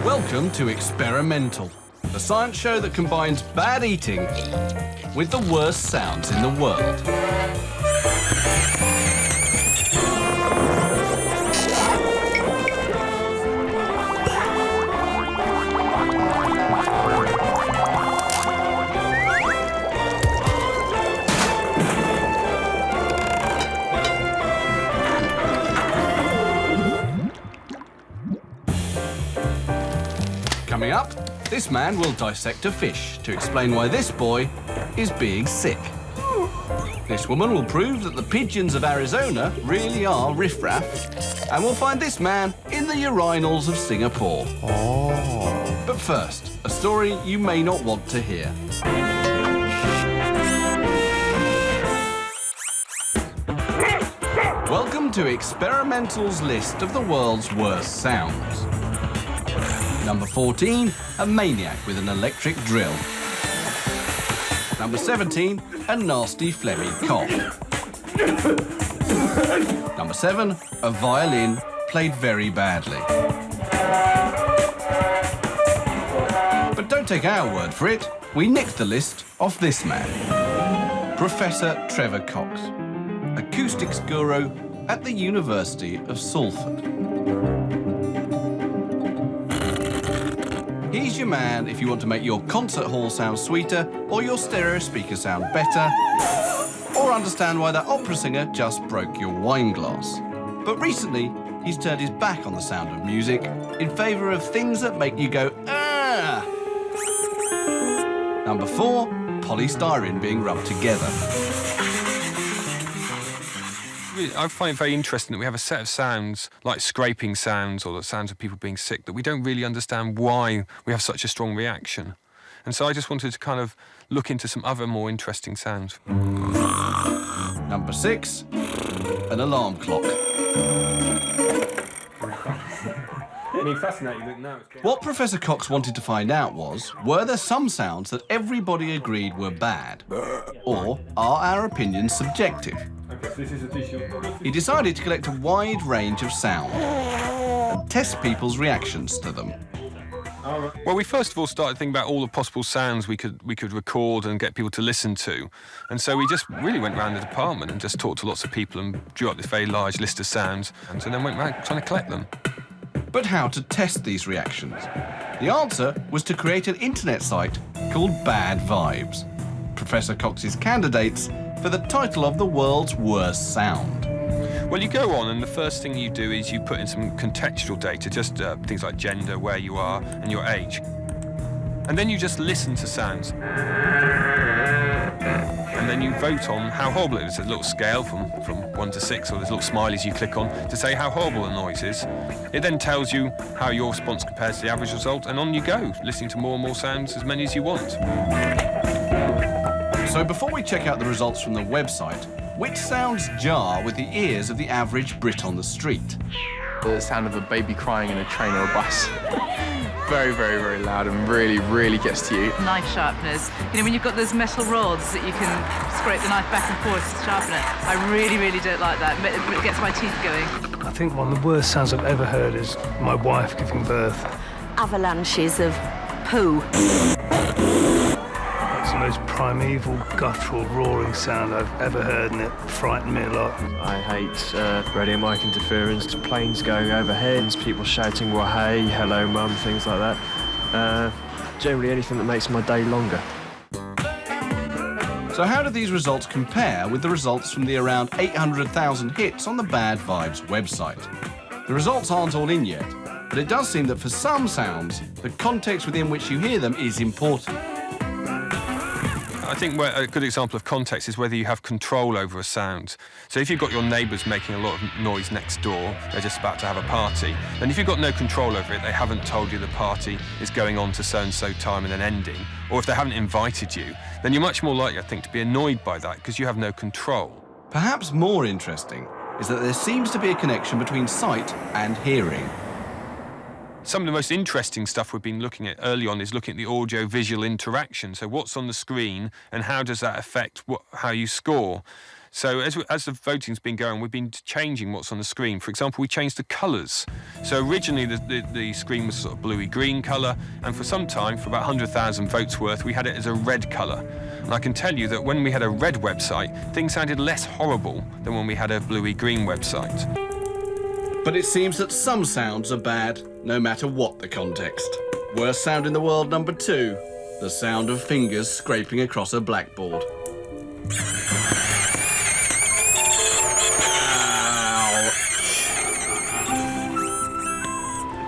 Welcome to Experimental, the science show that combines bad eating with the worst sounds in the world. Coming up, this man will dissect a fish to explain why this boy is being sick. This woman will prove that the pigeons of Arizona really are riffraff. And we'll find this man in the urinals of Singapore. Oh. But first, a story you may not want to hear. Welcome to Experimental's list of the world's worst sounds. Number 14, a maniac with an electric drill. Number 17, a nasty phlegmy cough. Number 7, a violin played very badly. But don't take our word for it. We nicked the list off this man. Professor Trevor Cox, acoustics guru at the University of Salford. He's your man if you want to make your concert hall sound sweeter or your stereo speaker sound better, or understand why that opera singer just broke your wine glass. But recently, he's turned his back on the sound of music in favour of things that make you go, ah! Number 4, polystyrene being rubbed together. I find it very interesting that we have a set of sounds, like scraping sounds or the sounds of people being sick, that we don't really understand why we have such a strong reaction. And so I just wanted to kind of look into some other more interesting sounds. Number 6, an alarm clock. I mean, fascinating that now it's... What Professor Cox wanted to find out was, were there some sounds that everybody agreed were bad? Or are our opinions subjective? This is a tissue. He decided to collect a wide range of sound and test people's reactions to them. Well, we first of all started thinking about all the possible sounds we could record and get people to listen to. And so we just really went around the department and just talked to lots of people and drew up this very large list of sounds, and so then went around trying to collect them. But how to test these reactions? The answer was to create an internet site called Bad Vibes. Professor Cox's candidates for the title of the world's worst sound. Well, you go on, and the first thing you do is you put in some contextual data, just things like gender, where you are, and your age. And then you just listen to sounds. And then you vote on how horrible it is. There's a little scale from 1 to 6, or there's little smileys you click on to say how horrible the noise is. It then tells you how your response compares to the average result, and on you go, listening to more and more sounds, as many as you want. So before we check out the results from the website, which sounds jar with the ears of the average Brit on the street? The sound of a baby crying in a train or a bus. Very, very, very loud and really, really gets to you. Knife sharpeners. You know, when you've got those metal rods that you can scrape the knife back and forth to sharpen it. I really, really don't like that. It gets my teeth going. I think one of the worst sounds I've ever heard is my wife giving birth. Avalanches of poo. It's the most primeval, guttural, roaring sound I've ever heard, and it frightened me a lot. I hate radio mic interference, planes going overhead, people shouting, well, hey, hello, mum, things like that. Generally anything that makes my day longer. So how do these results compare with the results from the around 800,000 hits on the Bad Vibes website? The results aren't all in yet, but it does seem that for some sounds, the context within which you hear them is important. I think a good example of context is whether you have control over a sound. So if you've got your neighbours making a lot of noise next door, they're just about to have a party, then if you've got no control over it, they haven't told you the party is going on to so-and-so time and then ending, or if they haven't invited you, then you're much more likely, I think, to be annoyed by that because you have no control. Perhaps more interesting is that there seems to be a connection between sight and hearing. Some of the most interesting stuff we've been looking at early on is looking at the audio-visual interaction. So what's on the screen and how does that affect how you score? So as the voting's been going, we've been changing what's on the screen. For example, we changed the colours. So originally the screen was sort of bluey-green colour, and for some time, for about 100,000 votes worth, we had it as a red colour. And I can tell you that when we had a red website, things sounded less horrible than when we had a bluey-green website. But it seems that some sounds are bad, no matter what the context. Worst sound in the world, number 2. The sound of fingers scraping across a blackboard.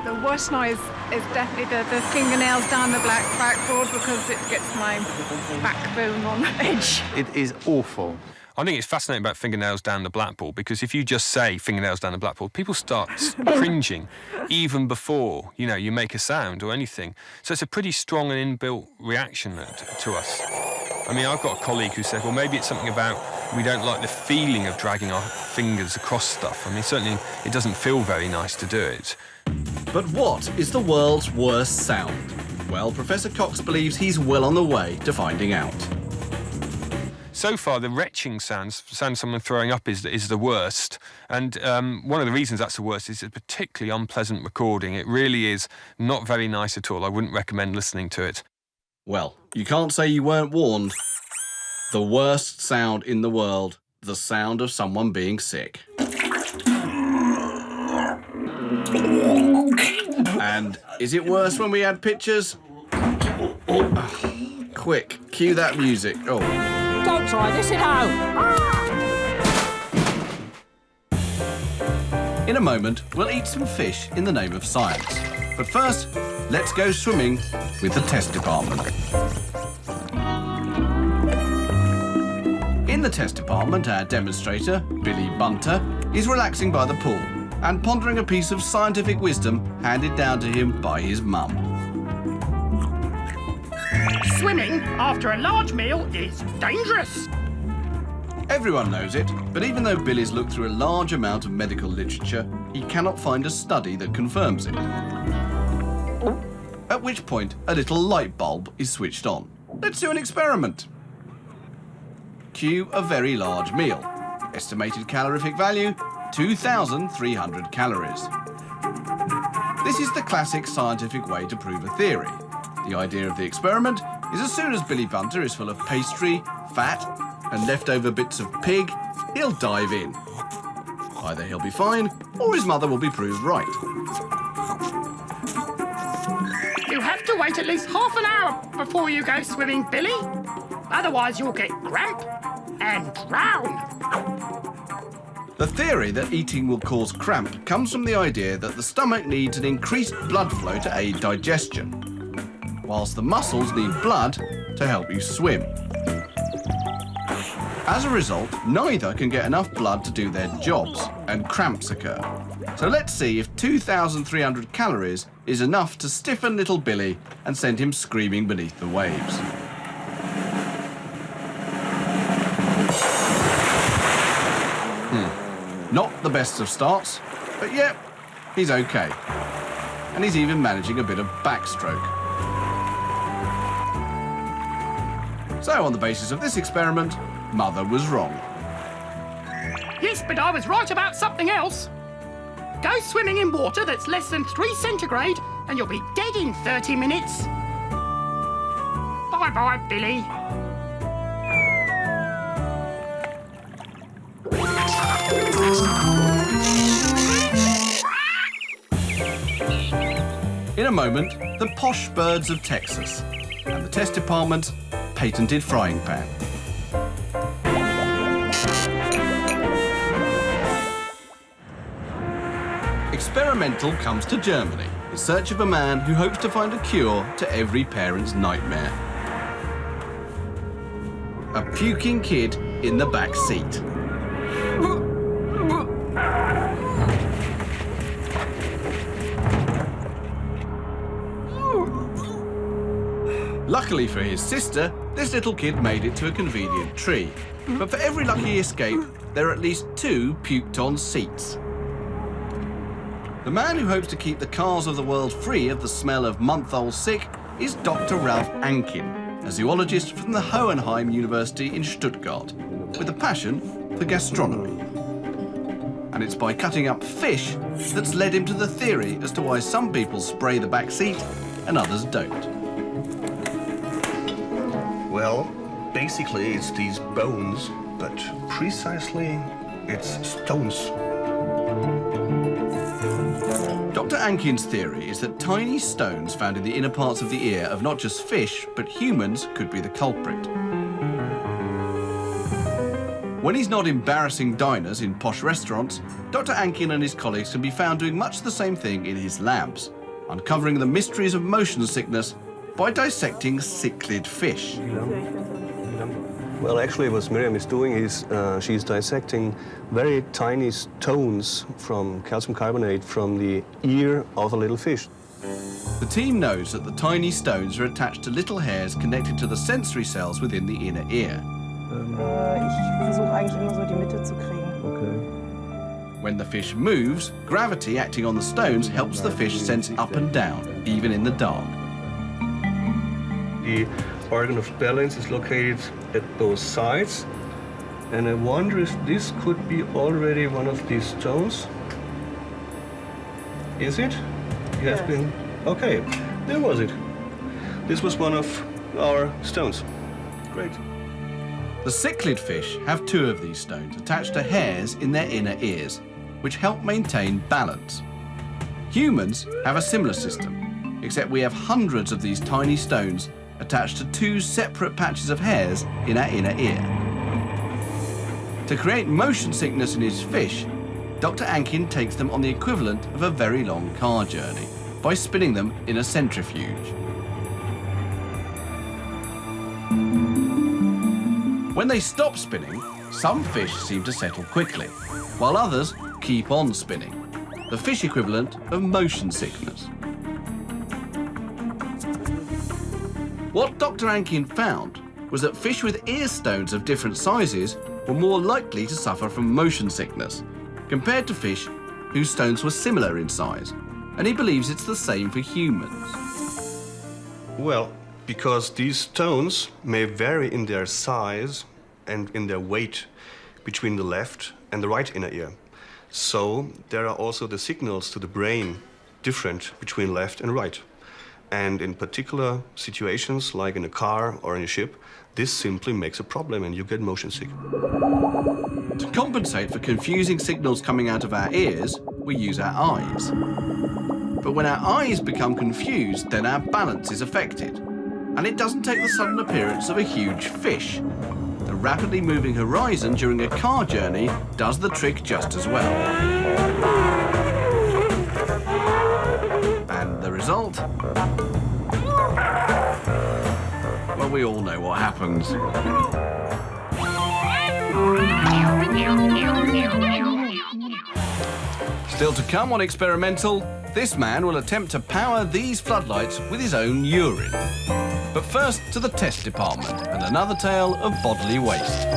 The worst noise is definitely the fingernails down the blackboard because it gets my backbone on edge. It is awful. I think it's fascinating about fingernails down the blackboard, because if you just say fingernails down the blackboard, people start cringing even before, you make a sound or anything. So it's a pretty strong and inbuilt reaction to us. I mean, I've got a colleague who said, well, maybe it's something about we don't like the feeling of dragging our fingers across stuff. I mean, certainly it doesn't feel very nice to do it. But what is the world's worst sound? Well, Professor Cox believes he's well on the way to finding out. So far, the retching sound someone throwing up is the worst. And one of the reasons that's the worst is it's a particularly unpleasant recording. It really is not very nice at all. I wouldn't recommend listening to it. Well, you can't say you weren't warned. The worst sound in the world, the sound of someone being sick. And is it worse when we add pictures? Quick, cue that music. Oh. Don't try this at home. In a moment, we'll eat some fish in the name of science. But first, let's go swimming with the test department. In the test department, our demonstrator, Billy Bunter, is relaxing by the pool and pondering a piece of scientific wisdom handed down to him by his mum. Swimming after a large meal is dangerous. Everyone knows it, but even though Billy's looked through a large amount of medical literature, he cannot find a study that confirms it. At which point, a little light bulb is switched on. Let's do an experiment. Cue a very large meal. Estimated calorific value, 2,300 calories. This is the classic scientific way to prove a theory. The idea of the experiment is as soon as Billy Bunter is full of pastry, fat, and leftover bits of pig, he'll dive in. Either he'll be fine, or his mother will be proved right. You have to wait at least half an hour before you go swimming, Billy. Otherwise you'll get cramp and drown. The theory that eating will cause cramp comes from the idea that the stomach needs an increased blood flow to aid digestion, whilst the muscles need blood to help you swim. As a result, neither can get enough blood to do their jobs, and cramps occur. So let's see if 2,300 calories is enough to stiffen little Billy and send him screaming beneath the waves. Not the best of starts, but yeah, he's okay. And he's even managing a bit of backstroke. So on the basis of this experiment, Mother was wrong. Yes, but I was right about something else. Go swimming in water that's less than 3 centigrade and you'll be dead in 30 minutes. Bye-bye, Billy. In a moment, the posh birds of Texas and the test department's patented frying pan. Experimental comes to Germany in search of a man who hopes to find a cure to every parent's nightmare. A puking kid in the back seat. Luckily for his sister, this little kid made it to a convenient tree. But for every lucky escape, there are at least 2 puked-on seats. The man who hopes to keep the cars of the world free of the smell of month-old sick is Dr. Ralph Ankin, a zoologist from the Hohenheim University in Stuttgart, with a passion for gastronomy. And it's by cutting up fish that's led him to the theory as to why some people spray the back seat and others don't. Well, basically it's these bones, but precisely it's stones. Dr. Ankin's theory is that tiny stones found in the inner parts of the ear of not just fish, but humans could be the culprit. When he's not embarrassing diners in posh restaurants, Dr. Ankin and his colleagues can be found doing much the same thing in his labs, uncovering the mysteries of motion sickness by dissecting cichlid fish. Well, actually what Miriam is doing is she's dissecting very tiny stones from calcium carbonate from the ear of a little fish. The team knows that the tiny stones are attached to little hairs connected to the sensory cells within the inner ear. Ich versuche eigentlich immer so die Mitte zu kriegen. Okay. When the fish moves, gravity acting on the stones helps the fish sense up and down, even in the dark. The organ of balance is located at both sides, and I wonder if this could be already one of these stones. Is it? It has been. Okay, there was it. This was one of our stones. Great. The cichlid fish have two of these stones attached to hairs in their inner ears, which help maintain balance. Humans have a similar system, except we have hundreds of these tiny stones attached to two separate patches of hairs in our inner ear. To create motion sickness in his fish, Dr. Ankin takes them on the equivalent of a very long car journey by spinning them in a centrifuge. When they stop spinning, some fish seem to settle quickly, while others keep on spinning, the fish equivalent of motion sickness. What Dr. Ankin found was that fish with ear stones of different sizes were more likely to suffer from motion sickness compared to fish whose stones were similar in size, and he believes it's the same for humans. Well, because these stones may vary in their size and in their weight between the left and the right inner ear. So there are also the signals to the brain different between left and right. And in particular situations, like in a car or in a ship, this simply makes a problem and you get motion sick. To compensate for confusing signals coming out of our ears, we use our eyes. But when our eyes become confused, then our balance is affected. And it doesn't take the sudden appearance of a huge fish. The rapidly moving horizon during a car journey does the trick just as well. And the result? Well, we all know what happens. Still to come on Experimental, this man will attempt to power these floodlights with his own urine. But first to the test department and another tale of bodily waste.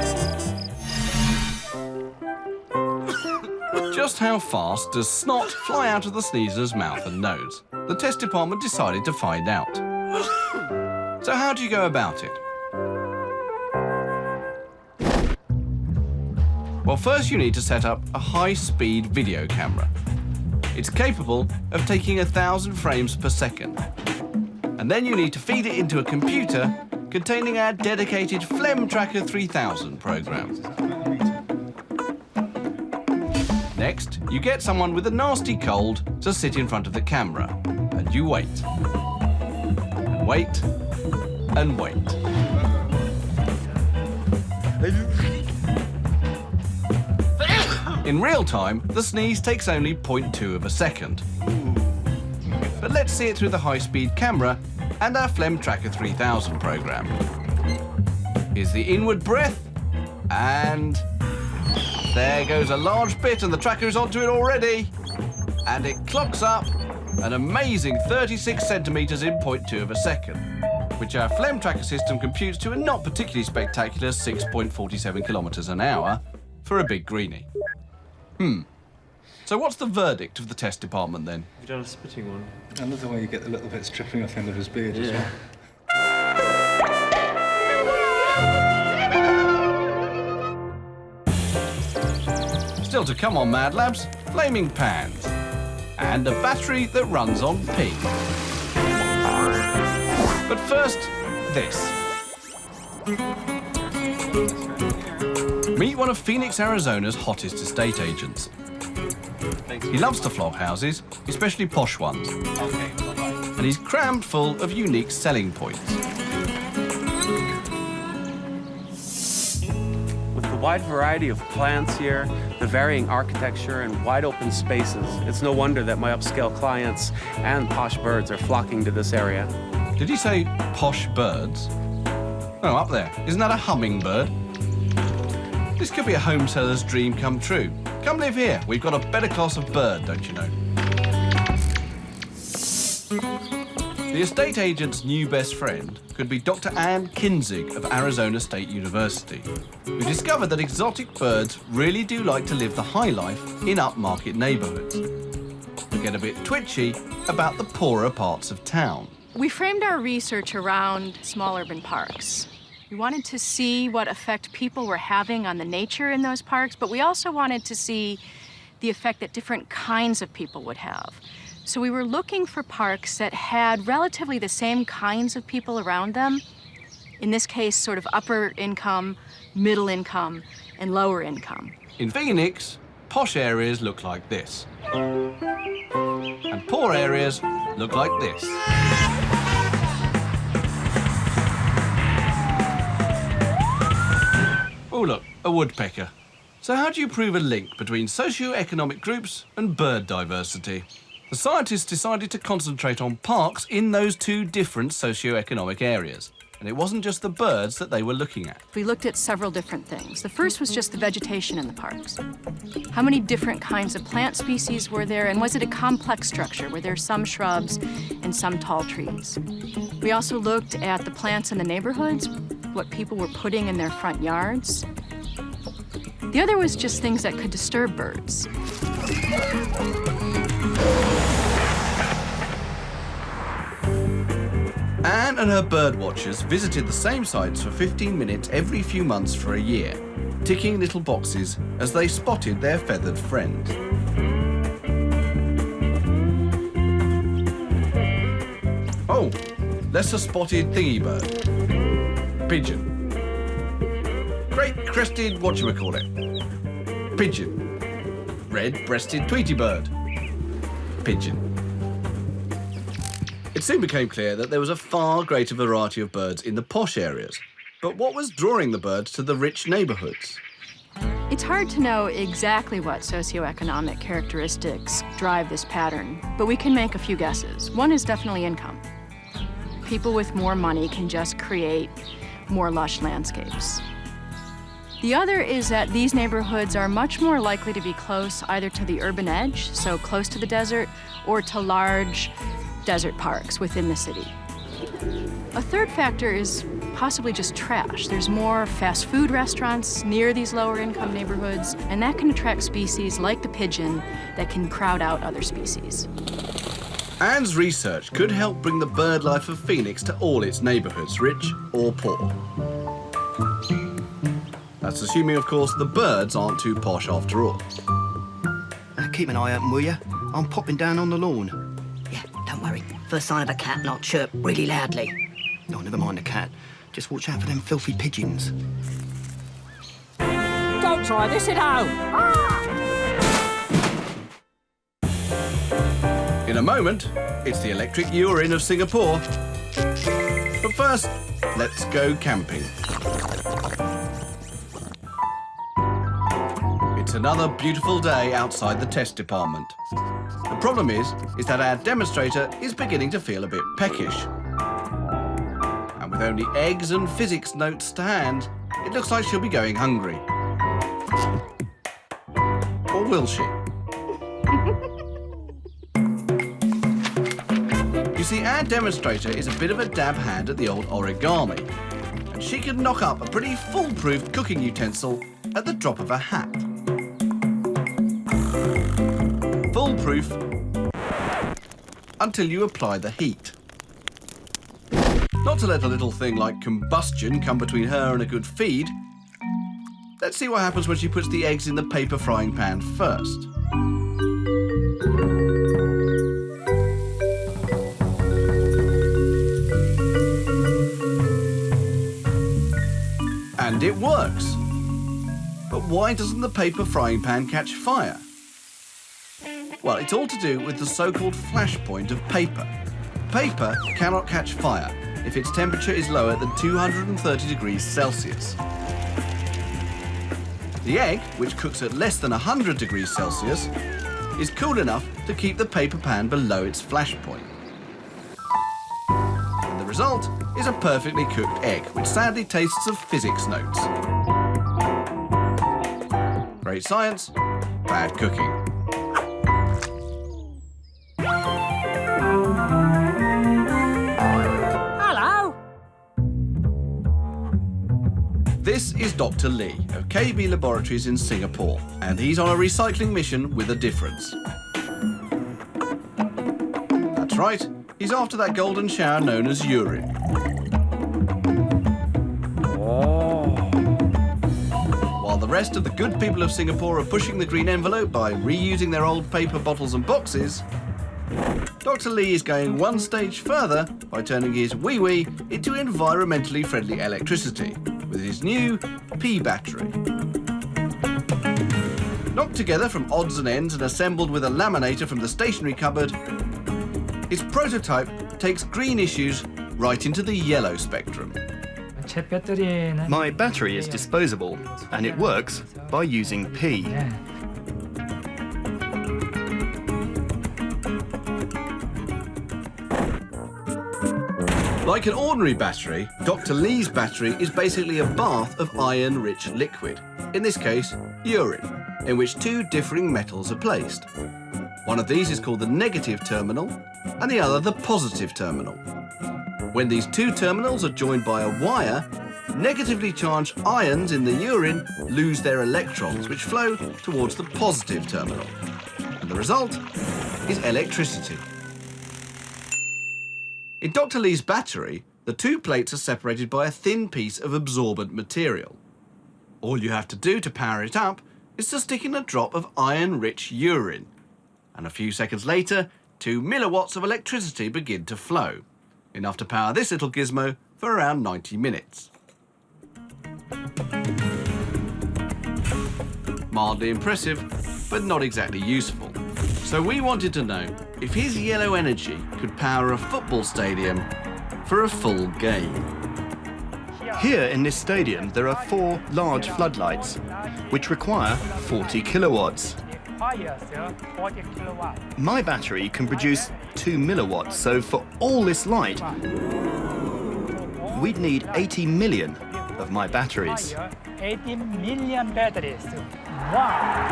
Just how fast does snot fly out of the sneezer's mouth and nose? The test department decided to find out. So how do you go about it? Well, first you need to set up a high-speed video camera. It's capable of taking 1,000 frames per second. And then you need to feed it into a computer containing our dedicated Phlegm Tracker 3000 program. Next, you get someone with a nasty cold to sit in front of the camera, and you wait. And wait. And wait. In real time, the sneeze takes only 0.2 of a second. But let's see it through the high-speed camera and our Phlegm Tracker 3000 program. Here's the inward breath, and there goes a large bit, and the tracker is onto it already. And it clocks up an amazing 36 centimetres in 0.2 of a second, which our Phlegm Tracker system computes to a not particularly spectacular 6.47 kilometres an hour for a big greenie. So what's the verdict of the test department then? Have you done a spitting one? I love the way you get the little bits dripping off the end of his beard as well. Still to come on Mad Labs, flaming pans. And a battery that runs on ping. But first, this. Meet one of Phoenix, Arizona's hottest estate agents. He loves to flog houses, especially posh ones. And he's crammed full of unique selling points. With the wide variety of plants here, the varying architecture and wide open spaces, it's no wonder that my upscale clients and posh birds are flocking to this area. Did he say posh birds? Oh, up there. Isn't that a hummingbird? This could be a home seller's dream come true. Come live here. We've got a better class of bird, don't you know? The estate agent's new best friend could be Dr. Ann Kinzig of Arizona State University, who discovered that exotic birds really do like to live the high life in upmarket neighbourhoods, but get a bit twitchy about the poorer parts of town. We framed our research around small urban parks. We wanted to see what effect people were having on the nature in those parks, but we also wanted to see the effect that different kinds of people would have. So we were looking for parks that had relatively the same kinds of people around them. In this case, sort of upper income, middle income, and lower income. In Phoenix, posh areas look like this. And poor areas look like this. Oh look, a woodpecker. So how do you prove a link between socio-economic groups and bird diversity? The scientists decided to concentrate on parks in those two different socio-economic areas. And it wasn't just the birds that they were looking at. We looked at several different things. The first was just the vegetation in the parks. How many different kinds of plant species were there, and was it a complex structure? Were there some shrubs and some tall trees? We also looked at the plants in the neighborhoods, what people were putting in their front yards. The other was just things that could disturb birds. Anne and her bird watchers visited the same sites for 15 minutes every few months for a year, ticking little boxes as they spotted their feathered friends. Oh, lesser spotted thingy bird. Pigeon. Great crested whatchamacallit. Pigeon. Red-breasted tweety bird. Pigeon. It soon became clear that there was a far greater variety of birds in the posh areas. But what was drawing the birds to the rich neighbourhoods? It's hard to know exactly what socioeconomic characteristics drive this pattern, but we can make a few guesses. One is definitely income. People with more money can just create more lush landscapes. The other is that these neighborhoods are much more likely to be close either to the urban edge, so close to the desert, or to large desert parks within the city. A third factor is possibly just trash. There's more fast food restaurants near these lower income neighborhoods, and that can attract species like the pigeon that can crowd out other species. Anne's research could help bring the bird life of Phoenix to all its neighbourhoods, rich or poor. That's assuming, of course, the birds aren't too posh after all. Keep an eye open, will you? I'm popping down on the lawn. Yeah, don't worry. First sign of a cat, and I'll chirp really loudly. No, never mind the cat. Just watch out for them filthy pigeons. Don't try this at home. In a moment, it's the electric urine of Singapore. But first, let's go camping. It's another beautiful day outside the test department. The problem is that our demonstrator is beginning to feel a bit peckish. And with only eggs and physics notes to hand, it looks like she'll be going hungry. Or will she? You see, our demonstrator is a bit of a dab hand at the old origami, and she can knock up a pretty foolproof cooking utensil at the drop of a hat. Foolproof until you apply the heat. Not to let a little thing like combustion come between her and a good feed, Let's see what happens when she puts the eggs in the paper frying pan first. And it works. But why doesn't the paper frying pan catch fire? Well, it's all to do with the so-called flash point of paper. Paper cannot catch fire if its temperature is lower than 230 degrees Celsius. The egg, which cooks at less than 100 degrees Celsius, is cool enough to keep the paper pan below its flash point. And the result is a perfectly cooked egg, which sadly tastes of physics notes. Great science, bad cooking. Hello. This is Dr. Lee of KB Laboratories in Singapore, and he's on a recycling mission with a difference. That's right, he's after that golden shower known as urine. While the rest of the good people of Singapore are pushing the green envelope by reusing their old paper bottles and boxes, Dr. Lee is going one stage further by turning his wee-wee into environmentally friendly electricity with his new P battery. Knocked together from odds and ends and assembled with a laminator from the stationery cupboard, his prototype takes green issues right into the yellow spectrum. My battery is disposable, and it works by using P. Like an ordinary battery, Dr. Lee's battery is basically a bath of iron-rich liquid, in this case, urine, in which two differing metals are placed. One of these is called the negative terminal, and the other the positive terminal. When these two terminals are joined by a wire, negatively charged ions in the urine lose their electrons, which flow towards the positive terminal. And the result is electricity. In Dr. Lee's battery, the two plates are separated by a thin piece of absorbent material. All you have to do to power it up is to stick in a drop of iron-rich urine. And a few seconds later, 2 milliwatts of electricity begin to flow, enough to power this little gizmo for around 90 minutes. Mildly impressive, but not exactly useful. So we wanted to know if his yellow energy could power a football stadium for a full game. Here in this stadium, there are 4 large floodlights, which require 40 kilowatts. My battery can produce 2 milliwatts, so for all this light, we'd need 80 million of my batteries. 80 million batteries. Wow.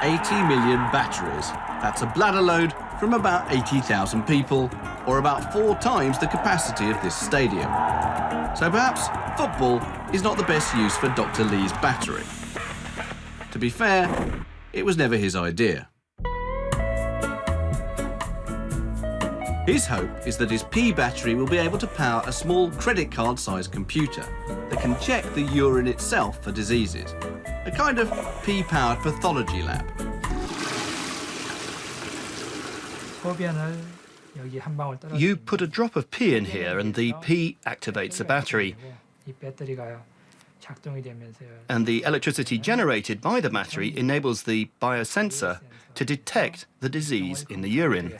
80 million batteries. That's a bladder load from about 80,000 people, or about 4 times the capacity of this stadium. So perhaps football is not the best use for Dr. Lee's battery. To be fair, it was never his idea. His hope is that his P battery will be able to power a small credit card-sized computer that can check the urine itself for diseases. A kind of P-powered pathology lab. You put a drop of P in here and the P activates a battery. And the electricity generated by the battery enables the biosensor to detect the disease in the urine.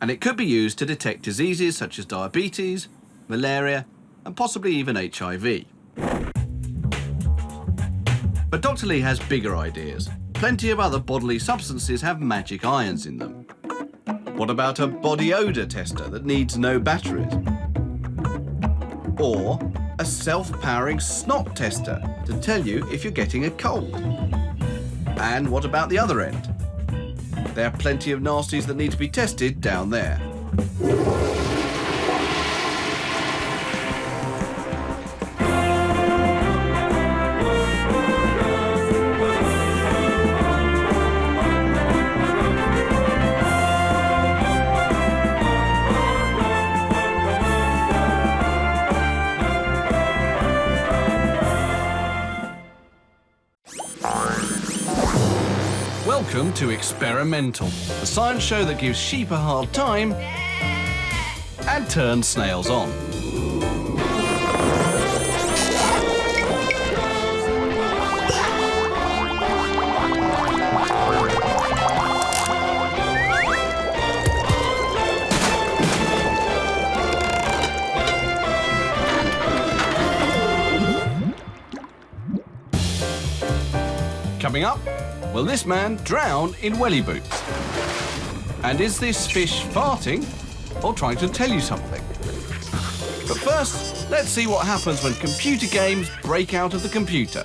And it could be used to detect diseases such as diabetes, malaria, and possibly even HIV. But Dr. Lee has bigger ideas. Plenty of other bodily substances have magic ions in them. What about a body odour tester that needs no batteries? Or a self-powering snot tester to tell you if you're getting a cold? And what about the other end? There are plenty of nasties that need to be tested down there. to experimental, the science show that gives sheep a hard time and turns snails on. Coming up, will this man drown in welly boots? And is this fish farting or trying to tell you something? But first, let's see what happens when computer games break out of the computer.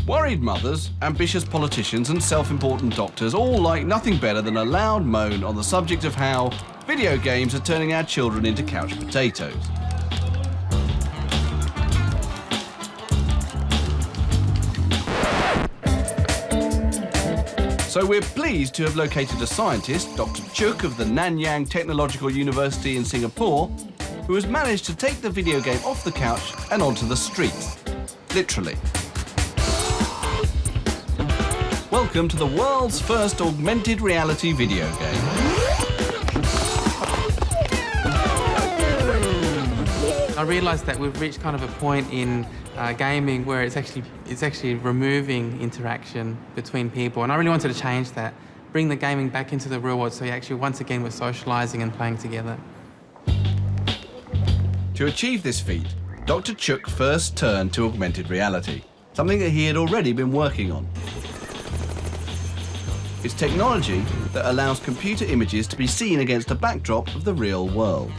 Worried mothers, ambitious politicians and self-important doctors all like nothing better than a loud moan on the subject of how video games are turning our children into couch potatoes. So we're pleased to have located a scientist, Dr. Chuk of the Nanyang Technological University in Singapore, who has managed to take the video game off the couch and onto the streets. Literally. Welcome to the world's first augmented reality video game. I realised that we've reached kind of a point in gaming where it's actually removing interaction between people, and I really wanted to change that, bring the gaming back into the real world, so actually once again we're socialising and playing together. To achieve this feat, Dr. Chuk first turned to augmented reality, something that he had already been working on. It's technology that allows computer images to be seen against a backdrop of the real world.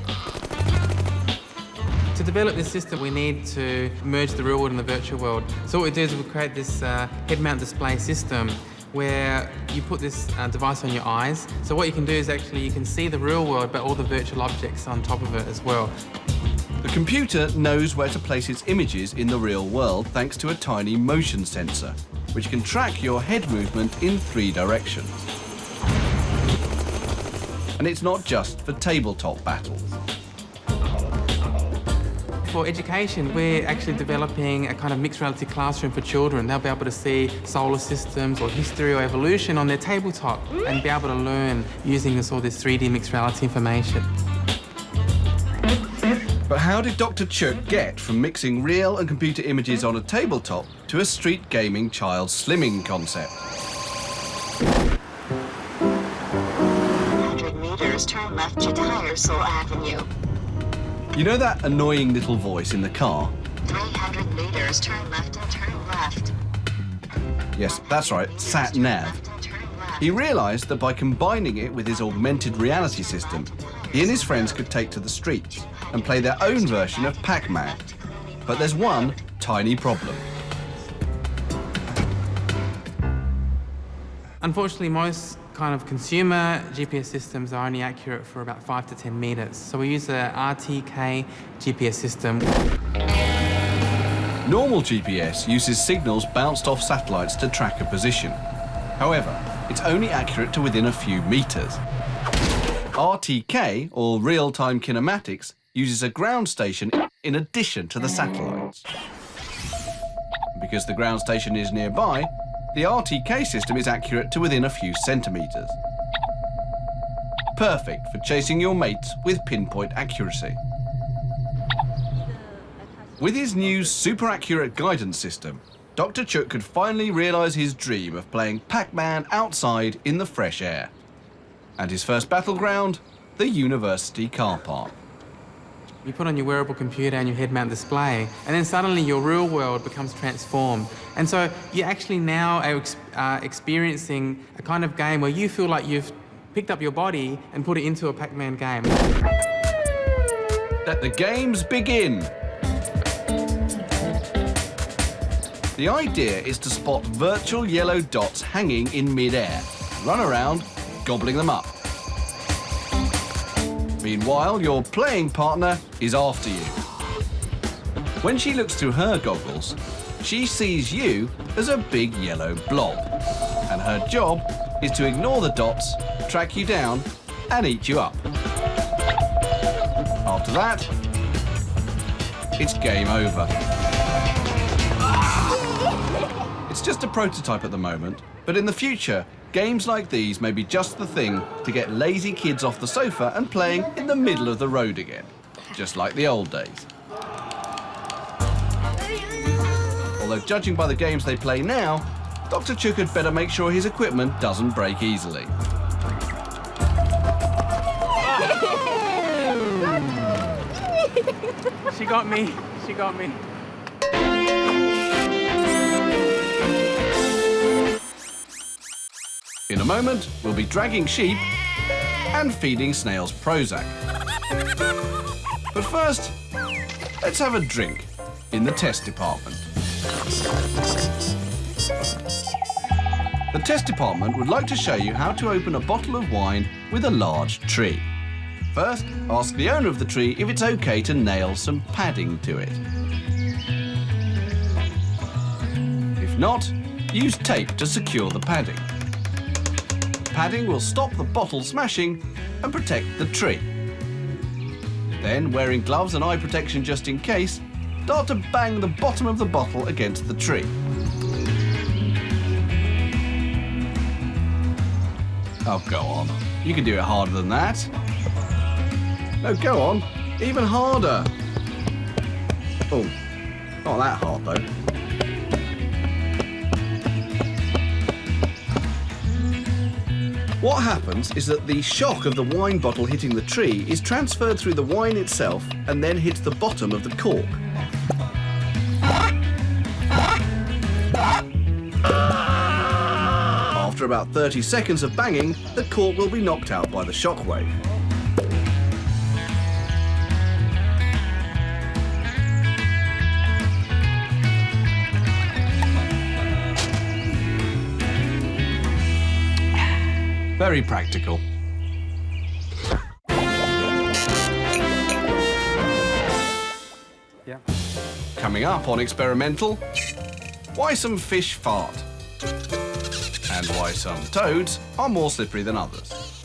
To develop this system, we need to merge the real world and the virtual world. So what we do is we create this head-mount display system where you put this device on your eyes. So what you can do is actually you can see the real world, but all the virtual objects on top of it as well. The computer knows where to place its images in the real world thanks to a tiny motion sensor, which can track your head movement in 3 directions. And it's not just for tabletop battles. For education, we're actually developing a kind of mixed reality classroom for children. They'll be able to see solar systems or history or evolution on their tabletop and be able to learn using all this 3D mixed reality information. But how did Dr. Chuk get from mixing real and computer images on a tabletop to a street gaming child slimming concept? 100 meters, turn left to Tyersall Avenue. You know that annoying little voice in the car? 300 meters, turn left and turn left. Yes, that's right, sat nav. He realised that by combining it with his augmented reality system, he and his friends could take to the streets and play their own version of Pac-Man. But there's one tiny problem. Unfortunately, most kind of consumer GPS systems are only accurate for about 5 to 10 meters. So we use a RTK GPS system. Normal GPS uses signals bounced off satellites to track a position. However, it's only accurate to within a few meters. RTK, or real-time kinematics, uses a ground station in addition to the satellites. Because the ground station is nearby, the RTK system is accurate to within a few centimeters. Perfect for chasing your mates with pinpoint accuracy. With his new super-accurate guidance system, Dr. Chuk could finally realise his dream of playing Pac-Man outside in the fresh air. And his first battleground, the university car park. You put on your wearable computer and your head-mount display, and then suddenly your real world becomes transformed. And so you actually now are experiencing a kind of game where you feel like you've picked up your body and put it into a Pac-Man game. Let the games begin. The idea is to spot virtual yellow dots hanging in mid-air, run around, gobbling them up. Meanwhile, your playing partner is after you. When she looks through her goggles, she sees you as a big yellow blob, and her job is to ignore the dots, track you down, and eat you up. After that, it's game over. just a prototype at the moment, but in the future, games like these may be just the thing to get lazy kids off the sofa and playing in the middle of the road again, just like the old days. Although judging by the games they play now, Dr. Chook had better make sure his equipment doesn't break easily. She got me. She got me. In a moment, we'll be dragging sheep and feeding snails Prozac. But first, let's have a drink in the test department. The test department would like to show you how to open a bottle of wine with a large tree. First, ask the owner of the tree if it's okay to nail some padding to it. If not, use tape to secure the padding. Padding will stop the bottle smashing and protect the tree. Then, wearing gloves and eye protection just in case, start to bang the bottom of the bottle against the tree. Oh, go on. You can do it harder than that. No, go on. Even harder. Oh, not that hard, though. What happens is that the shock of the wine bottle hitting the tree is transferred through the wine itself and then hits the bottom of the cork. After about 30 seconds of banging, the cork will be knocked out by the shockwave. Very practical. Yeah. Coming up on Experimental, why some fish fart and why some toads are more slippery than others.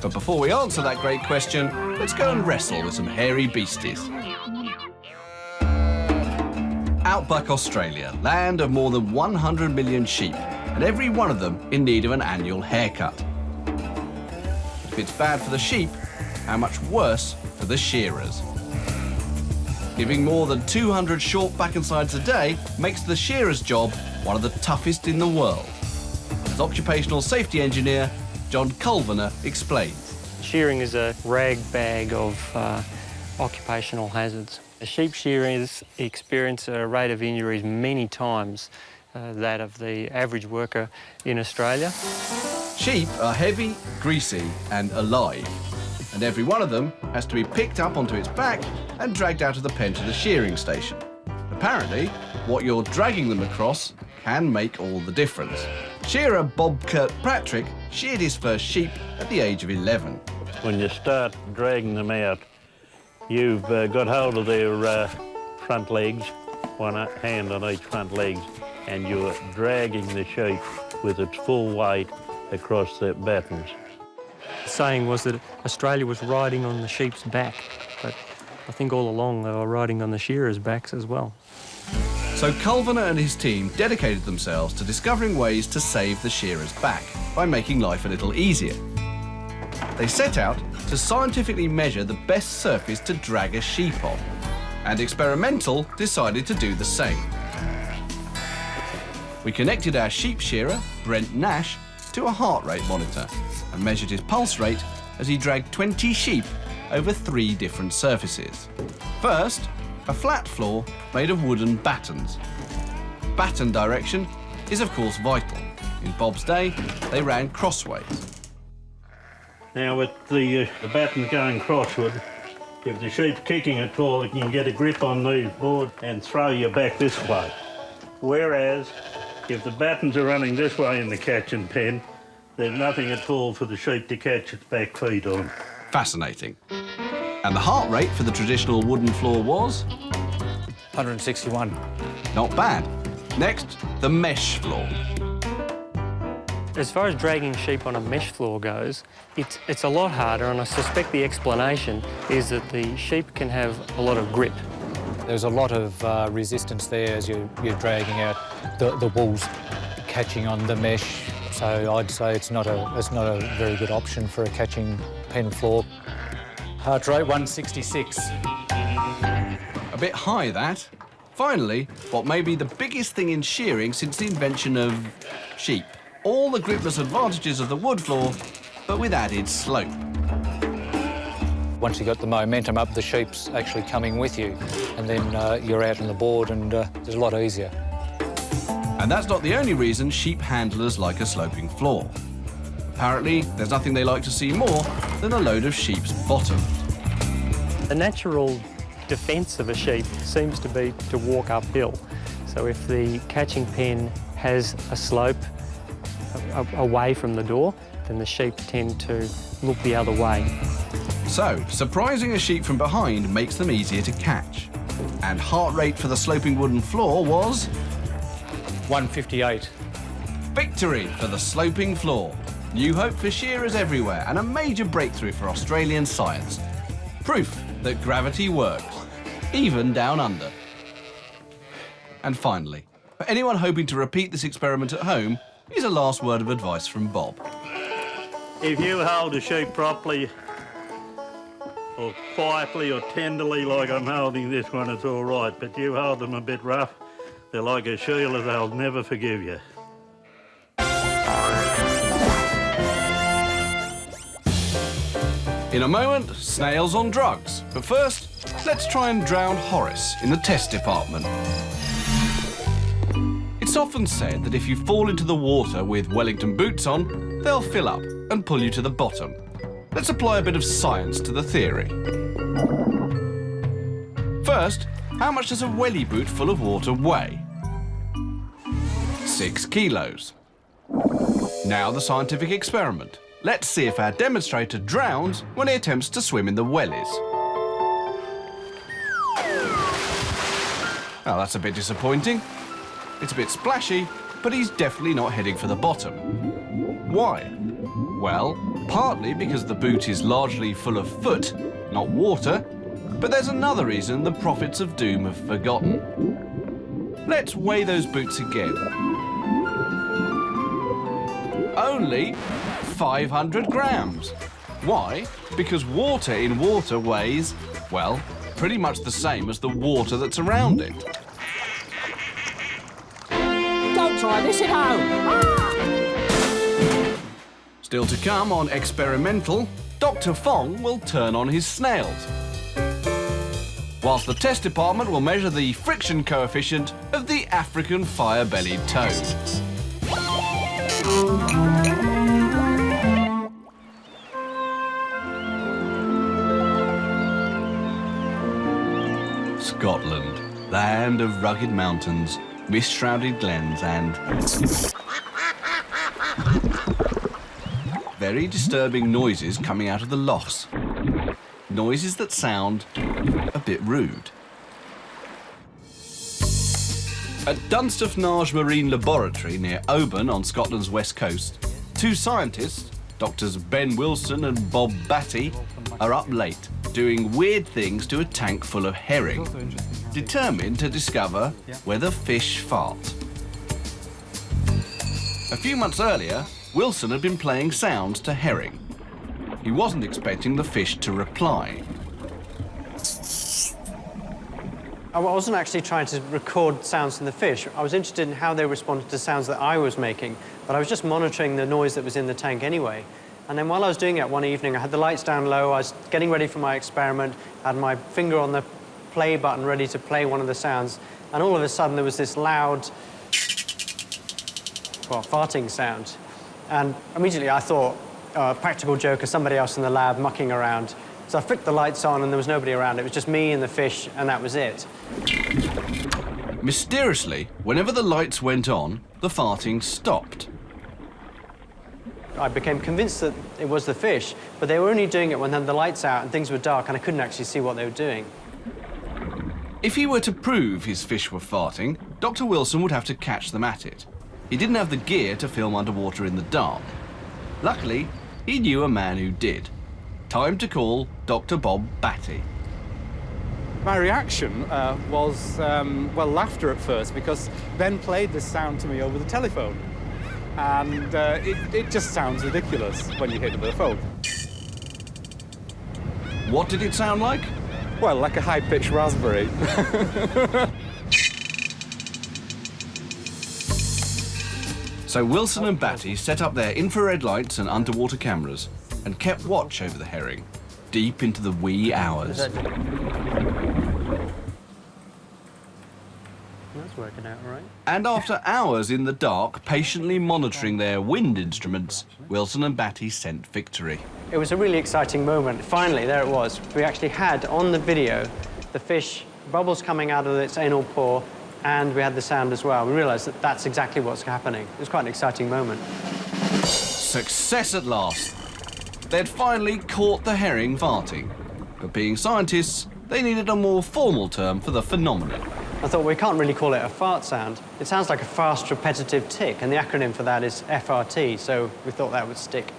But before we answer that great question, let's go and wrestle with some hairy beasties. Outback Australia, land of more than 100 million sheep, and every one of them in need of an annual haircut. If it's bad for the sheep, how much worse for the shearers? Giving more than 200 short back and sides a day makes the shearer's job one of the toughest in the world. As occupational safety engineer, John Culvener explains. Shearing is a rag bag of occupational hazards. Sheep shearers experience a rate of injuries many times that of the average worker in Australia. Sheep are heavy, greasy and alive, and every one of them has to be picked up onto its back and dragged out of the pen to the shearing station. Apparently, what you're dragging them across can make all the difference. Shearer Bob Kirkpatrick sheared his first sheep at the age of 11. When you start dragging them out, you've got hold of their front legs, one hand on each front leg, and you're dragging the sheep with its full weight across the battens. The saying was that Australia was riding on the sheep's back, but I think all along they were riding on the shearers' backs as well. So Culvener and his team dedicated themselves to discovering ways to save the shearer's back by making life a little easier. They set out to scientifically measure the best surface to drag a sheep on, and Experimental decided to do the same. We connected our sheep shearer, Brent Nash, to a heart rate monitor and measured his pulse rate as he dragged 20 sheep over 3 different surfaces. First, a flat floor made of wooden battens. Batten direction is of course vital. In Bob's day, they ran crossways. Now with the batten going crossward, if the sheep's kicking at all, you can get a grip on these boards and throw you back this way. Whereas, if the battens are running this way in the catching pen, there's nothing at all for the sheep to catch its back feet on. Fascinating. And the heart rate for the traditional wooden floor was? 161. Not bad. Next, the mesh floor. As far as dragging sheep on a mesh floor goes, it's a lot harder, and I suspect the explanation is that the sheep can have a lot of grip. There's a lot of resistance there as you're dragging out the walls. catching on the mesh, so I'd say it's not a very good option for a catching pen floor. Heart rate 166. A bit high, that. Finally, what may be the biggest thing in shearing since the invention of sheep. All the gripless advantages of the wood floor, but with added slope. Once you've got the momentum up, the sheep's actually coming with you, and then you're out on the board and it's a lot easier. And that's not the only reason sheep handlers like a sloping floor. Apparently, there's nothing they like to see more than a load of sheep's bottom. The natural defence of a sheep seems to be to walk uphill. So if the catching pen has a slope away from the door, then the sheep tend to look the other way. So, surprising a sheep from behind makes them easier to catch. And heart rate for the sloping wooden floor was 158. Victory for the sloping floor. New hope for shearers everywhere and a major breakthrough for Australian science. Proof that gravity works, even down under. And finally, for anyone hoping to repeat this experiment at home, here's a last word of advice from Bob. If you hold a sheep properly, or quietly or tenderly like I'm holding this one, it's all right. But you hold them a bit rough, they're like a Sheila, they'll never forgive you. In a moment, snails on drugs. But first, let's try and drown Horace in the test department. It's often said that if you fall into the water with Wellington boots on, they'll fill up and pull you to the bottom. Let's apply a bit of science to the theory. First, how much does a welly boot full of water weigh? 6 kilos. Now the scientific experiment. Let's see if our demonstrator drowns when he attempts to swim in the wellies. Oh, that's a bit disappointing. It's a bit splashy, but he's definitely not heading for the bottom. Why? Well, partly because the boot is largely full of foot, not water, but there's another reason the prophets of doom have forgotten. Let's weigh those boots again. Only 500 grams. Why? Because water in water weighs, well, pretty much the same as the water that's around it. Don't try this at home. Ah! Still to come on Experimental, Dr. Fong will turn on his snails, whilst the test department will measure the friction coefficient of the African fire-bellied toad. Scotland, land of rugged mountains, mist-shrouded glens and very disturbing noises coming out of the lochs. Noises that sound a bit rude. At Dunstafnage Marine Laboratory near Oban on Scotland's west coast, 2 scientists, Doctors Ben Wilson and Bob Batty, are up late doing weird things to a tank full of herring, determined to discover whether fish fart. A few months earlier, Wilson had been playing sounds to herring. He wasn't expecting the fish to reply. I wasn't actually trying to record sounds from the fish. I was interested in how they responded to sounds that I was making, but I was just monitoring the noise that was in the tank anyway. And then while I was doing it one evening, I had the lights down low, I was getting ready for my experiment, I had my finger on the play button ready to play one of the sounds, and all of a sudden there was this loud, well, farting sound. And immediately I thought, practical joke, or somebody else in the lab mucking around. So I flicked the lights on and there was nobody around. It was just me and the fish, and that was it. Mysteriously, whenever the lights went on, the farting stopped. I became convinced that it was the fish, but they were only doing it when they had the lights out and things were dark and I couldn't actually see what they were doing. If he were to prove his fish were farting, Dr. Wilson would have to catch them at it. He didn't have the gear to film underwater in the dark. Luckily, he knew a man who did. Time to call Dr. Bob Batty. My reaction was, well, laughter at first, because Ben played this sound to me over the telephone. and it just sounds ridiculous when you hit it with a phone. What did it sound like? Well, like a high-pitched raspberry. So Wilson and Batty set up their infrared lights and underwater cameras and kept watch over the herring, deep into the wee hours. That's working out all right. And after hours in the dark, patiently monitoring their wind instruments, Wilson and Batty sent victory. It was a really exciting moment. Finally, there it was. We actually had on the video the fish, bubbles coming out of its anal pore, and we had the sound as well. We realised that that's exactly what's happening. It was quite an exciting moment. Success at last. They'd finally caught the herring farting. But being scientists, they needed a more formal term for the phenomenon. I thought, we can't really call it a fart sound. It sounds like a fast, repetitive tick, and the acronym for that is FRT, so we thought that would stick.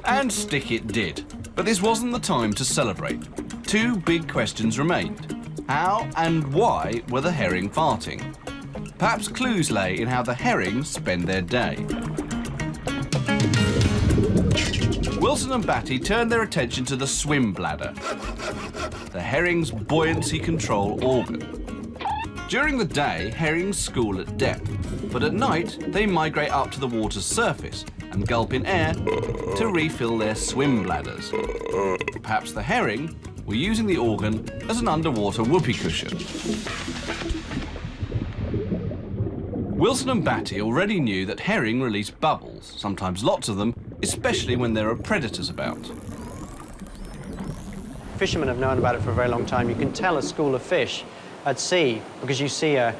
And stick it did. But this wasn't the time to celebrate. Two big questions remained. How and why were the herring farting? Perhaps clues lay in how the herrings spend their day. Wilson and Batty turned their attention to the swim bladder, the herring's buoyancy control organ. During the day, herrings school at depth, but at night they migrate up to the water's surface and gulp in air to refill their swim bladders. Perhaps the herring were using the organ as an underwater whoopee cushion. Wilson and Batty already knew that herring release bubbles, sometimes lots of them, especially when there are predators about. Fishermen have known about it for a very long time. You can tell a school of fish at sea because you see a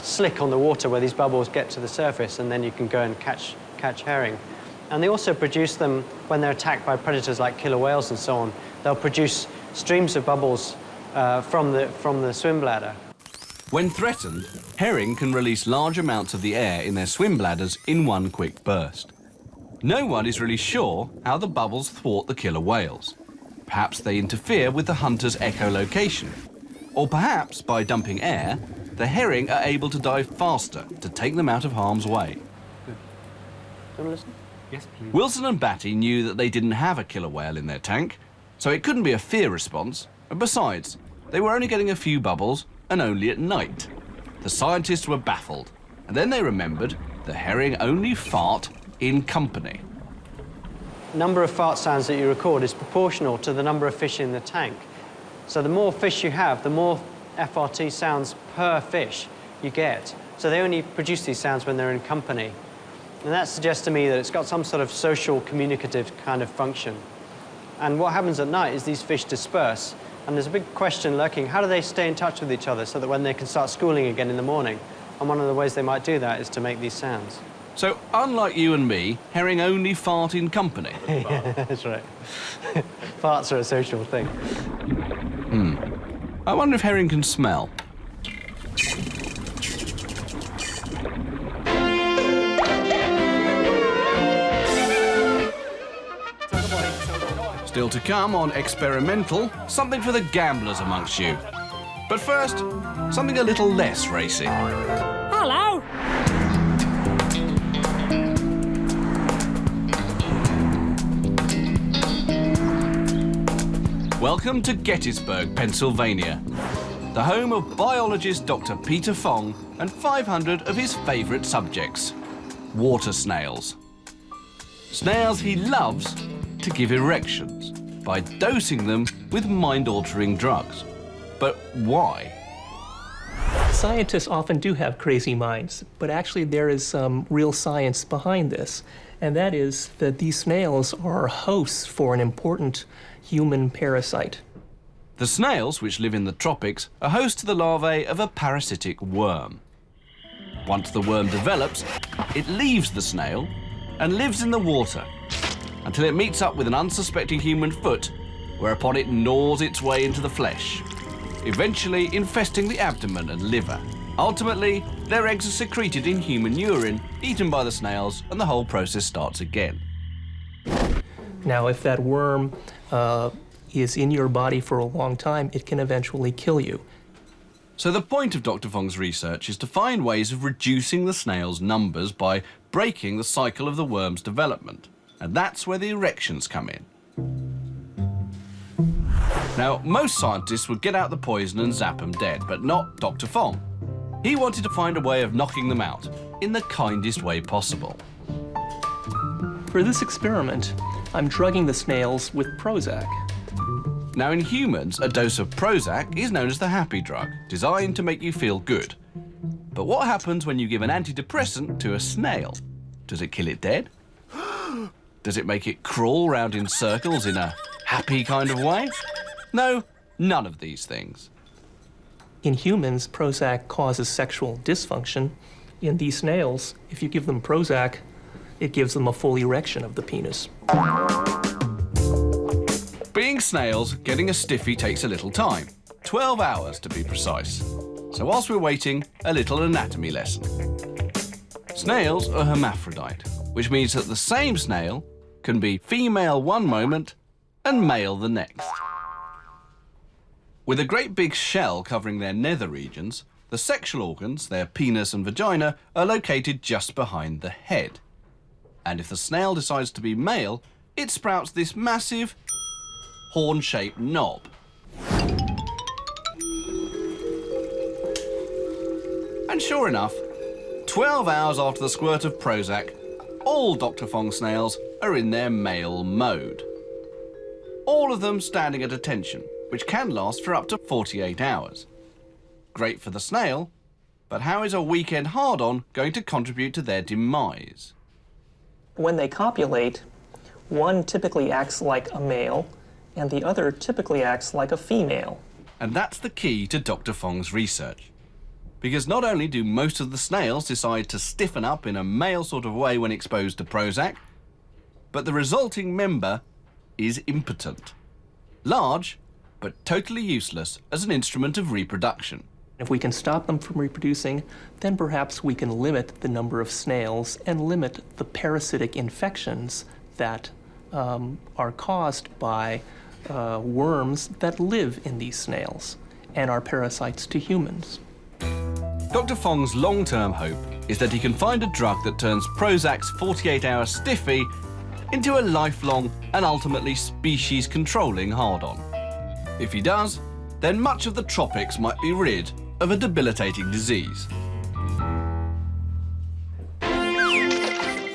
slick on the water where these bubbles get to the surface, and then you can go and catch herring. And they also produce them when they're attacked by predators like killer whales and so on. They'll produce streams of bubbles from the swim bladder. When threatened, herring can release large amounts of the air in their swim bladders in one quick burst. No one is really sure how the bubbles thwart the killer whales. Perhaps they interfere with the hunter's echolocation. Or perhaps, by dumping air, the herring are able to dive faster to take them out of harm's way. Do you want to listen? Yes, please. Wilson and Batty knew that they didn't have a killer whale in their tank, so it couldn't be a fear response. And besides, they were only getting a few bubbles, and only at night. The scientists were baffled, and then they remembered the herring only fart in company. The number of fart sounds that you record is proportional to the number of fish in the tank. So the more fish you have, the more FRT sounds per fish you get. So they only produce these sounds when they're in company. And that suggests to me that it's got some sort of social communicative kind of function. And what happens at night is these fish disperse. And there's a big question lurking, how do they stay in touch with each other so that when they can start schooling again in the morning? And one of the ways they might do that is to make these sounds. So, unlike you and me, herring only fart in company. Yeah, that's right. Farts are a social thing. I wonder if herring can smell. Still to come on Experimental, something for the gamblers amongst you. But first, something a little less racy. Hello. Welcome to Gettysburg, Pennsylvania, the home of biologist Dr. Peter Fong and 500 of his favourite subjects, water snails. Snails he loves to give erections by dosing them with mind-altering drugs. But why? Scientists often do have crazy minds, but actually there is some real science behind this, and that is that these snails are hosts for an important human parasite. The snails, which live in the tropics, are host to the larvae of a parasitic worm. Once the worm develops, it leaves the snail and lives in the water until it meets up with an unsuspecting human foot, whereupon it gnaws its way into the flesh, eventually infesting the abdomen and liver. Ultimately, their eggs are secreted in human urine, eaten by the snails, and the whole process starts again. Now, if that worm is in your body for a long time, it can eventually kill you. So the point of Dr. Fong's research is to find ways of reducing the snails' numbers by breaking the cycle of the worm's development. And that's where the erections come in. Now, most scientists would get out the poison and zap them dead, but not Dr. Fong. He wanted to find a way of knocking them out in the kindest way possible. For this experiment, I'm drugging the snails with Prozac. Now, in humans, a dose of Prozac is known as the happy drug, designed to make you feel good. But what happens when you give an antidepressant to a snail? Does it kill it dead? Does it make it crawl round in circles in a happy kind of way? No, none of these things. In humans, Prozac causes sexual dysfunction. In these snails, if you give them Prozac, it gives them a full erection of the penis. Being snails, getting a stiffy takes a little time. 12 hours to be precise. So whilst we're waiting, a little anatomy lesson. Snails are hermaphrodite, which means that the same snail can be female one moment and male the next. With a great big shell covering their nether regions, the sexual organs, their penis and vagina, are located just behind the head. And if the snail decides to be male, it sprouts this massive horn-shaped knob. And sure enough, 12 hours after the squirt of Prozac, all Dr. Fong snails are in their male mode. All of them standing at attention, which can last for up to 48 hours. Great for the snail, but how is a weekend hard-on going to contribute to their demise? When they copulate, one typically acts like a male, and the other typically acts like a female. And that's the key to Dr. Fong's research. Because not only do most of the snails decide to stiffen up in a male sort of way when exposed to Prozac, but the resulting member is impotent. Large, but totally useless as an instrument of reproduction. If we can stop them from reproducing, then perhaps we can limit the number of snails and limit the parasitic infections that are caused by worms that live in these snails and are parasites to humans. Dr. Fong's long-term hope is that he can find a drug that turns Prozac's 48-hour stiffy into a lifelong and ultimately species-controlling hard-on. If he does, then much of the tropics might be rid of a debilitating disease.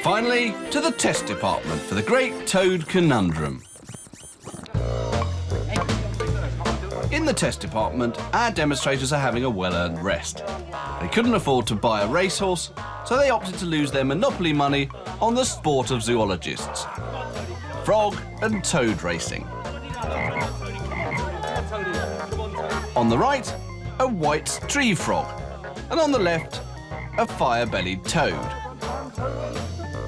Finally, to the test department for the great toad conundrum. In the test department, our demonstrators are having a well-earned rest. They couldn't afford to buy a racehorse, so they opted to lose their monopoly money on the sport of zoologists: frog and toad racing. On the right, a white tree frog, and on the left, a fire-bellied toad.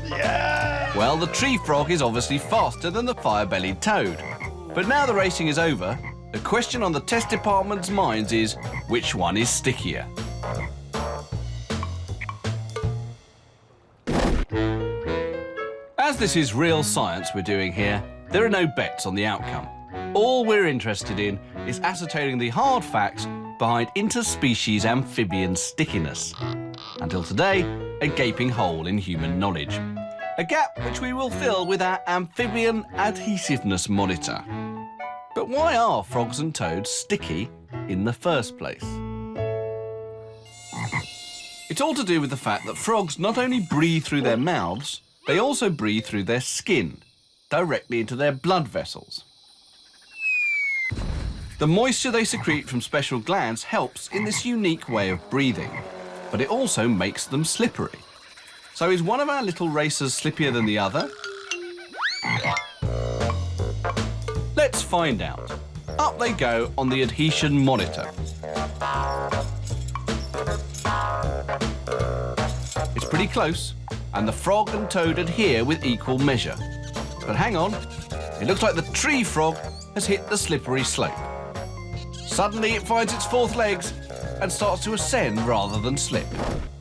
Yeah! Well, the tree frog is obviously faster than the fire-bellied toad. But now the racing is over, the question on the test department's minds is, which one is stickier? As this is real science we're doing here, there are no bets on the outcome. All we're interested in is ascertaining the hard facts behind interspecies amphibian stickiness. Until today, a gaping hole in human knowledge. A gap which we will fill with our amphibian adhesiveness monitor. But why are frogs and toads sticky in the first place? It's all to do with the fact that frogs not only breathe through their mouths, they also breathe through their skin, directly into their blood vessels. The moisture they secrete from special glands helps in this unique way of breathing, but it also makes them slippery. So is one of our little racers slippier than the other? Let's find out. Up they go on the adhesion monitor. It's pretty close, and the frog and toad adhere with equal measure. But hang on, it looks like the tree frog has hit the slippery slope. Suddenly it finds its fourth legs and starts to ascend rather than slip.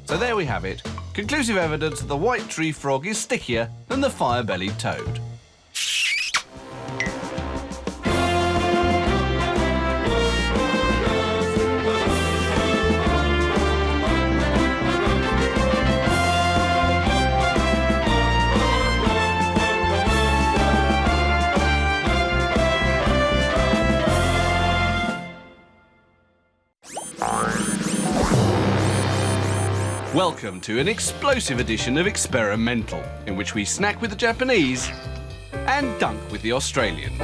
So there we have it, conclusive evidence that the white tree frog is stickier than the fire-bellied toad. Welcome to an explosive edition of Experimental, in which we snack with the Japanese and dunk with the Australians.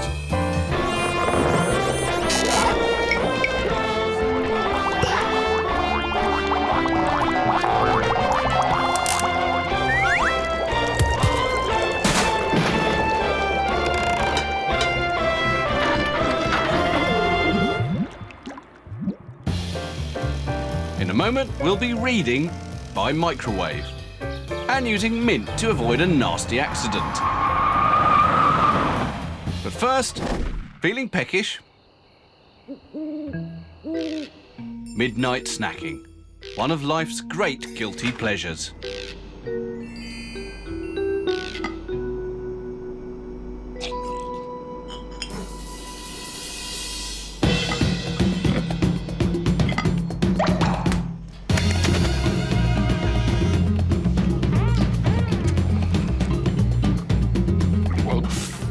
In a moment, we'll be reading by microwave and using mint to avoid a nasty accident. But first, feeling peckish? Midnight snacking, one of life's great guilty pleasures.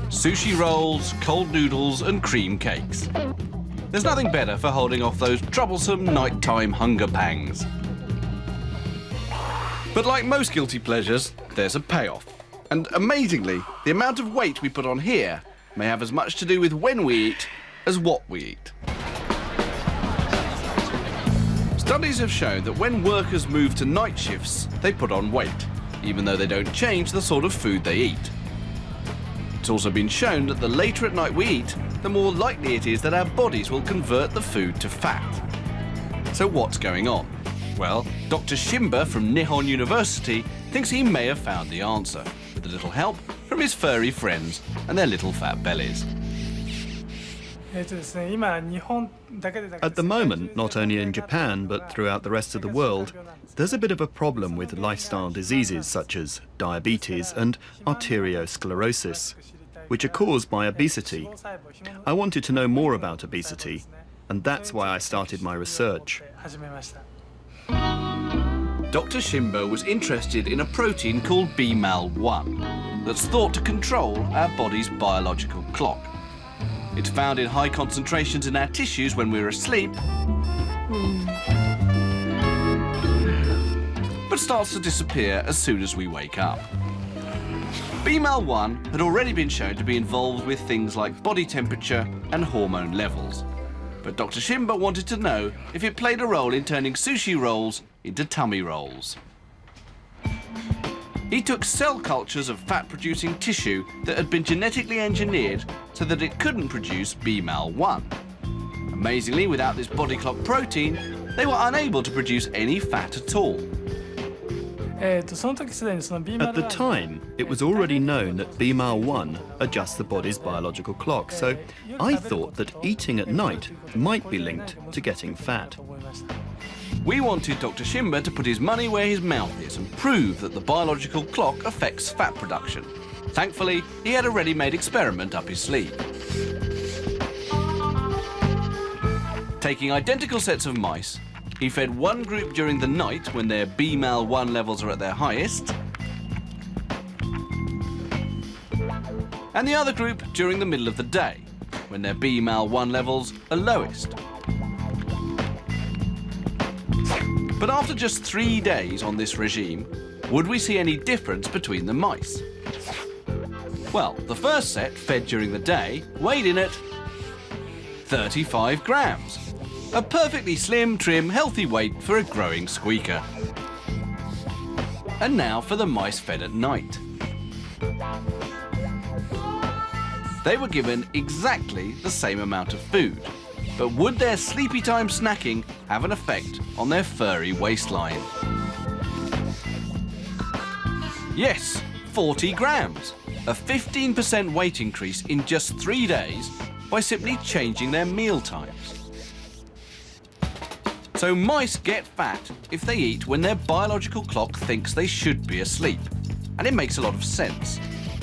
Sushi rolls, cold noodles and cream cakes. There's nothing better for holding off those troublesome nighttime hunger pangs. But like most guilty pleasures, there's a payoff. And amazingly, the amount of weight we put on here may have as much to do with when we eat as what we eat. Studies have shown that when workers move to night shifts, they put on weight, even though they don't change the sort of food they eat. It's also been shown that the later at night we eat, the more likely it is that our bodies will convert the food to fat. So what's going on? Well, Dr. Shimba from Nihon University thinks he may have found the answer, with a little help from his furry friends and their little fat bellies. At the moment, not only in Japan but throughout the rest of the world, there's a bit of a problem with lifestyle diseases such as diabetes and arteriosclerosis, which are caused by obesity. I wanted to know more about obesity, and that's why I started my research. Dr. Shimba was interested in a protein called BMAL1 that's thought to control our body's biological clock. It's found in high concentrations in our tissues when we're asleep, but starts to disappear as soon as we wake up. BMAL1 had already been shown to be involved with things like body temperature and hormone levels. But Dr. Shimba wanted to know if it played a role in turning sushi rolls into tummy rolls. He took cell cultures of fat-producing tissue that had been genetically engineered so that it couldn't produce BMAL1. Amazingly, without this body clock protein, they were unable to produce any fat at all. At the time, it was already known that BMAL1 adjusts the body's biological clock, so I thought that eating at night might be linked to getting fat. We wanted Dr. Shimba to put his money where his mouth is and prove that the biological clock affects fat production. Thankfully, he had a ready-made experiment up his sleeve. Taking identical sets of mice, he fed one group during the night when their BMAL1 levels are at their highest, and the other group during the middle of the day, when their BMAL1 levels are lowest. But after just 3 days on this regime, would we see any difference between the mice? Well, the first set, fed during the day, weighed in at 35 grams. A perfectly slim, trim, healthy weight for a growing squeaker. And now for the mice fed at night. They were given exactly the same amount of food, but would their sleepy time snacking have an effect on their furry waistline? Yes, 40 grams, a 15% weight increase in just 3 days by simply changing their meal times. So mice get fat if they eat when their biological clock thinks they should be asleep. And it makes a lot of sense.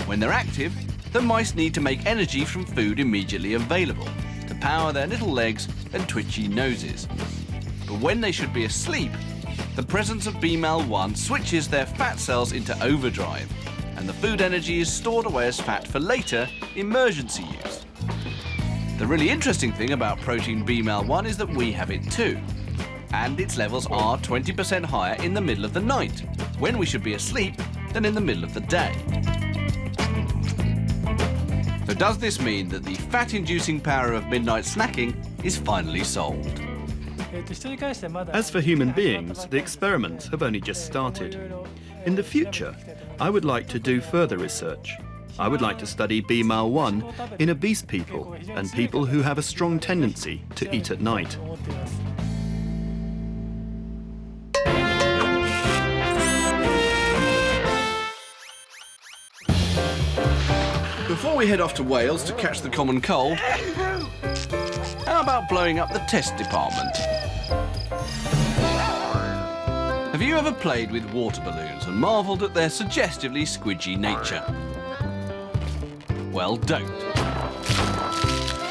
When they're active, the mice need to make energy from food immediately available to power their little legs and twitchy noses. But when they should be asleep, the presence of BMAL1 switches their fat cells into overdrive, and the food energy is stored away as fat for later emergency use. The really interesting thing about protein BMAL1 is that we have it too. And its levels are 20% higher in the middle of the night, when we should be asleep, than in the middle of the day. So does this mean that the fat-inducing power of midnight snacking is finally solved? As for human beings, the experiments have only just started. In the future, I would like to do further research. I would like to study BMAL1 in obese people and people who have a strong tendency to eat at night. Before we head off to Wales to catch the common cold, how about blowing up the test department? Have you ever played with water balloons and marvelled at their suggestively squidgy nature? Well, don't.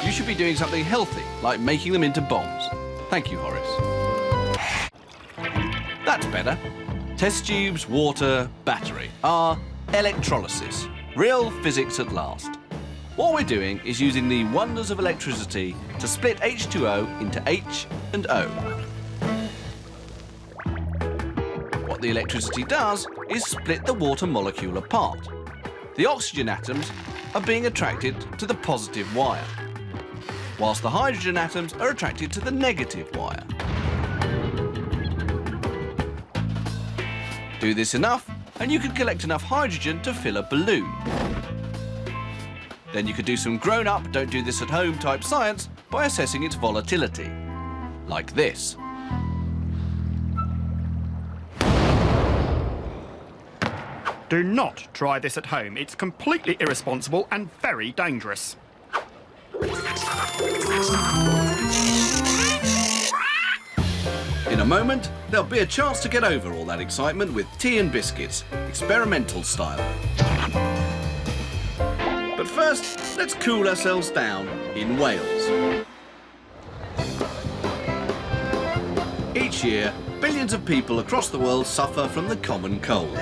You should be doing something healthy, like making them into bombs. Thank you, Horace. That's better. Test tubes, water, battery are electrolysis. Real physics at last. What we're doing is using the wonders of electricity to split H2O into H and O. What the electricity does is split the water molecule apart. The oxygen atoms are being attracted to the positive wire, whilst the hydrogen atoms are attracted to the negative wire. Do this enough, and you can collect enough hydrogen to fill a balloon. Then you could do some grown-up, don't do this at home type science by assessing its volatility, like this. Do not try this at home. It's completely irresponsible and very dangerous. In a moment, there'll be a chance to get over all that excitement with tea and biscuits, experimental style. But first, let's cool ourselves down in Wales. Each year, billions of people across the world suffer from the common cold.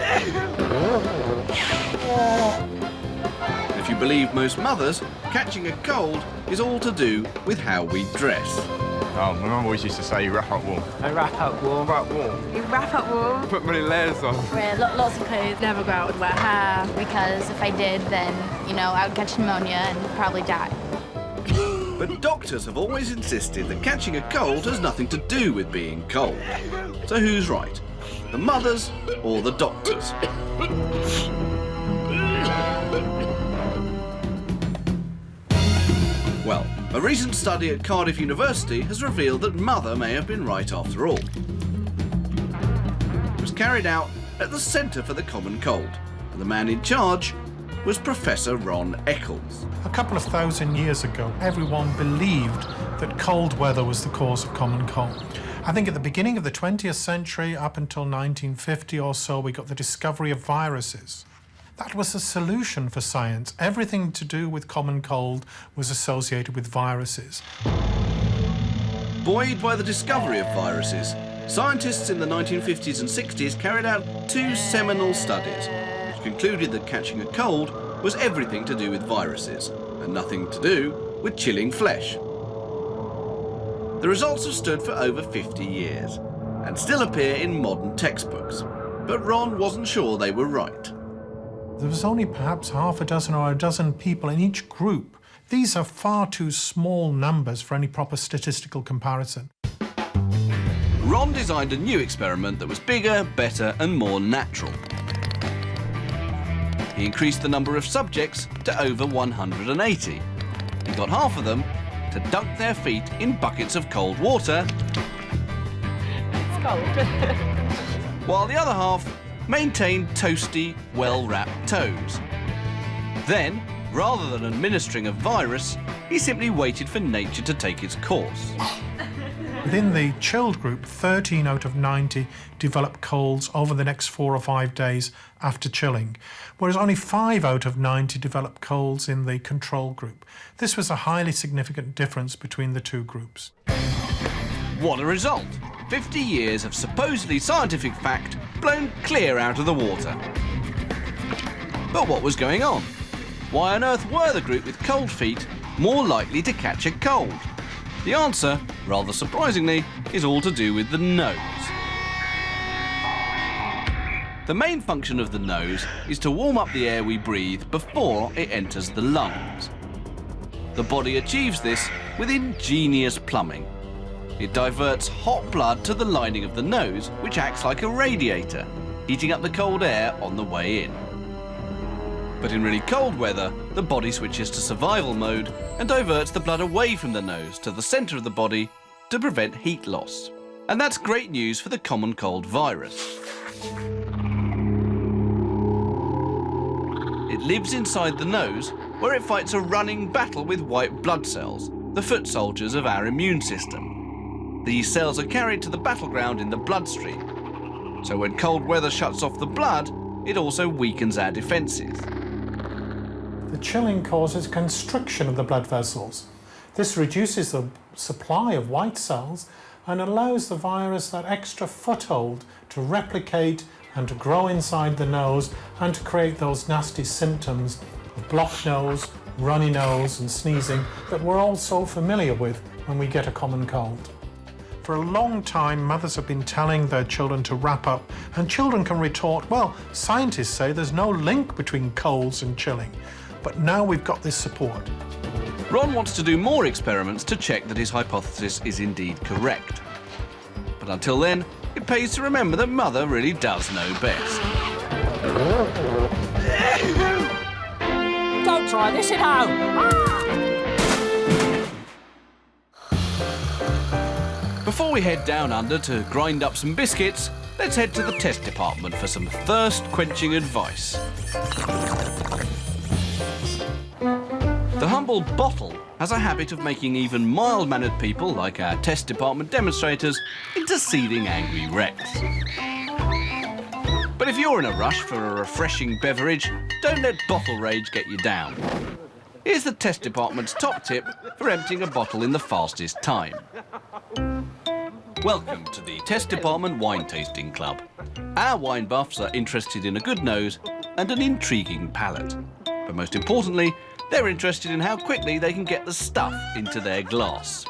If you believe most mothers, catching a cold is all to do with how we dress. Oh, my mum always used to say, you wrap up warm. I wrap up warm. Wrap warm. You wrap up warm. Put many layers on. Wear lots of clothes, never go out with wet hair, because if I did, then, you know, I would catch pneumonia and probably die. But doctors have always insisted that catching a cold has nothing to do with being cold. So who's right? The mothers or the doctors? Well, a recent study at Cardiff University has revealed that mother may have been right after all. It was carried out at the Centre for the Common Cold, and the man in charge was Professor Ron Eccles. A couple of thousand years ago, everyone believed that cold weather was the cause of common cold. I think at the beginning of the 20th century, up until 1950 or so, we got the discovery of viruses. That was the solution for science. Everything to do with common cold was associated with viruses. Buoyed by the discovery of viruses, scientists in the 1950s and 60s carried out two seminal studies, which concluded that catching a cold was everything to do with viruses, and nothing to do with chilling flesh. The results have stood for over 50 years, and still appear in modern textbooks, but Ron wasn't sure they were right. There was only perhaps half a dozen or a dozen people in each group. These are far too small numbers for any proper statistical comparison. Ron designed a new experiment that was bigger, better, and more natural. He increased the number of subjects to over 180. He got half of them to dunk their feet in buckets of cold water. It's cold. While the other half maintained toasty, well-wrapped toes. Then, rather than administering a virus, he simply waited for nature to take its course. Within the chilled group, 13 out of 90 developed colds over the next 4 or 5 days after chilling, whereas only 5 out of 90 developed colds in the control group. This was a highly significant difference between the two groups. What a result! 50 years of supposedly scientific fact blown clear out of the water. But what was going on? Why on earth were the group with cold feet more likely to catch a cold? The answer, rather surprisingly, is all to do with the nose. The main function of the nose is to warm up the air we breathe before it enters the lungs. The body achieves this with ingenious plumbing. It diverts hot blood to the lining of the nose, which acts like a radiator, heating up the cold air on the way in. But in really cold weather, the body switches to survival mode and diverts the blood away from the nose to the centre of the body to prevent heat loss. And that's great news for the common cold virus. It lives inside the nose, where it fights a running battle with white blood cells, the foot soldiers of our immune system. These cells are carried to the battleground in the bloodstream. So when cold weather shuts off the blood, it also weakens our defences. The chilling causes constriction of the blood vessels. This reduces the supply of white cells and allows the virus that extra foothold to replicate and to grow inside the nose and to create those nasty symptoms of blocked nose, runny nose and sneezing that we're all so familiar with when we get a common cold. For a long time, mothers have been telling their children to wrap up, and children can retort, well, scientists say there's no link between colds and chilling. But now we've got this support. Ron wants to do more experiments to check that his hypothesis is indeed correct. But until then, it pays to remember that Mother really does know best. Don't try this at home. Before we head down under to grind up some biscuits, let's head to the test department for some thirst-quenching advice. The humble bottle has a habit of making even mild-mannered people, like our test department demonstrators, into seething angry wrecks. But if you're in a rush for a refreshing beverage, don't let bottle rage get you down. Here's the test department's top tip for emptying a bottle in the fastest time. Welcome to the Test Department Wine Tasting Club. Our wine buffs are interested in a good nose and an intriguing palate. But most importantly, they're interested in how quickly they can get the stuff into their glass.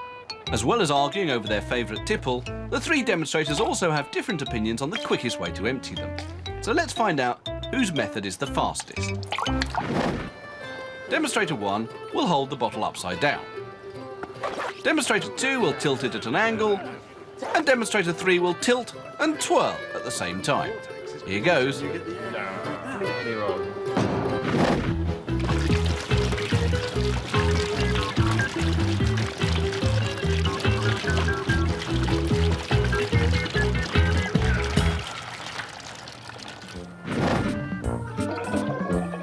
As well as arguing over their favourite tipple, the three demonstrators also have different opinions on the quickest way to empty them. So let's find out whose method is the fastest. Demonstrator 1 will hold the bottle upside down. Demonstrator 2 will tilt it at an angle, and Demonstrator 3 will tilt and twirl at the same time. Here goes.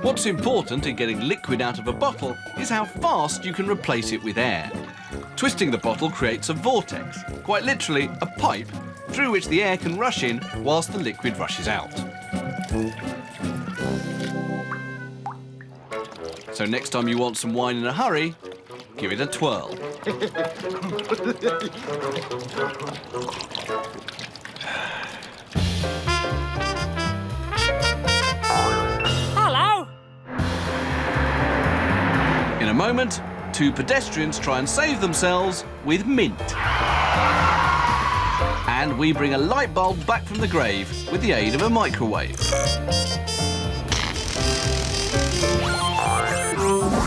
What's important in getting liquid out of a bottle is how fast you can replace it with air. Twisting the bottle creates a vortex, quite literally a pipe, through which the air can rush in whilst the liquid rushes out. So next time you want some wine in a hurry, give it a twirl. Hello. In a moment, two pedestrians try and save themselves with mint. And we bring a light bulb back from the grave with the aid of a microwave.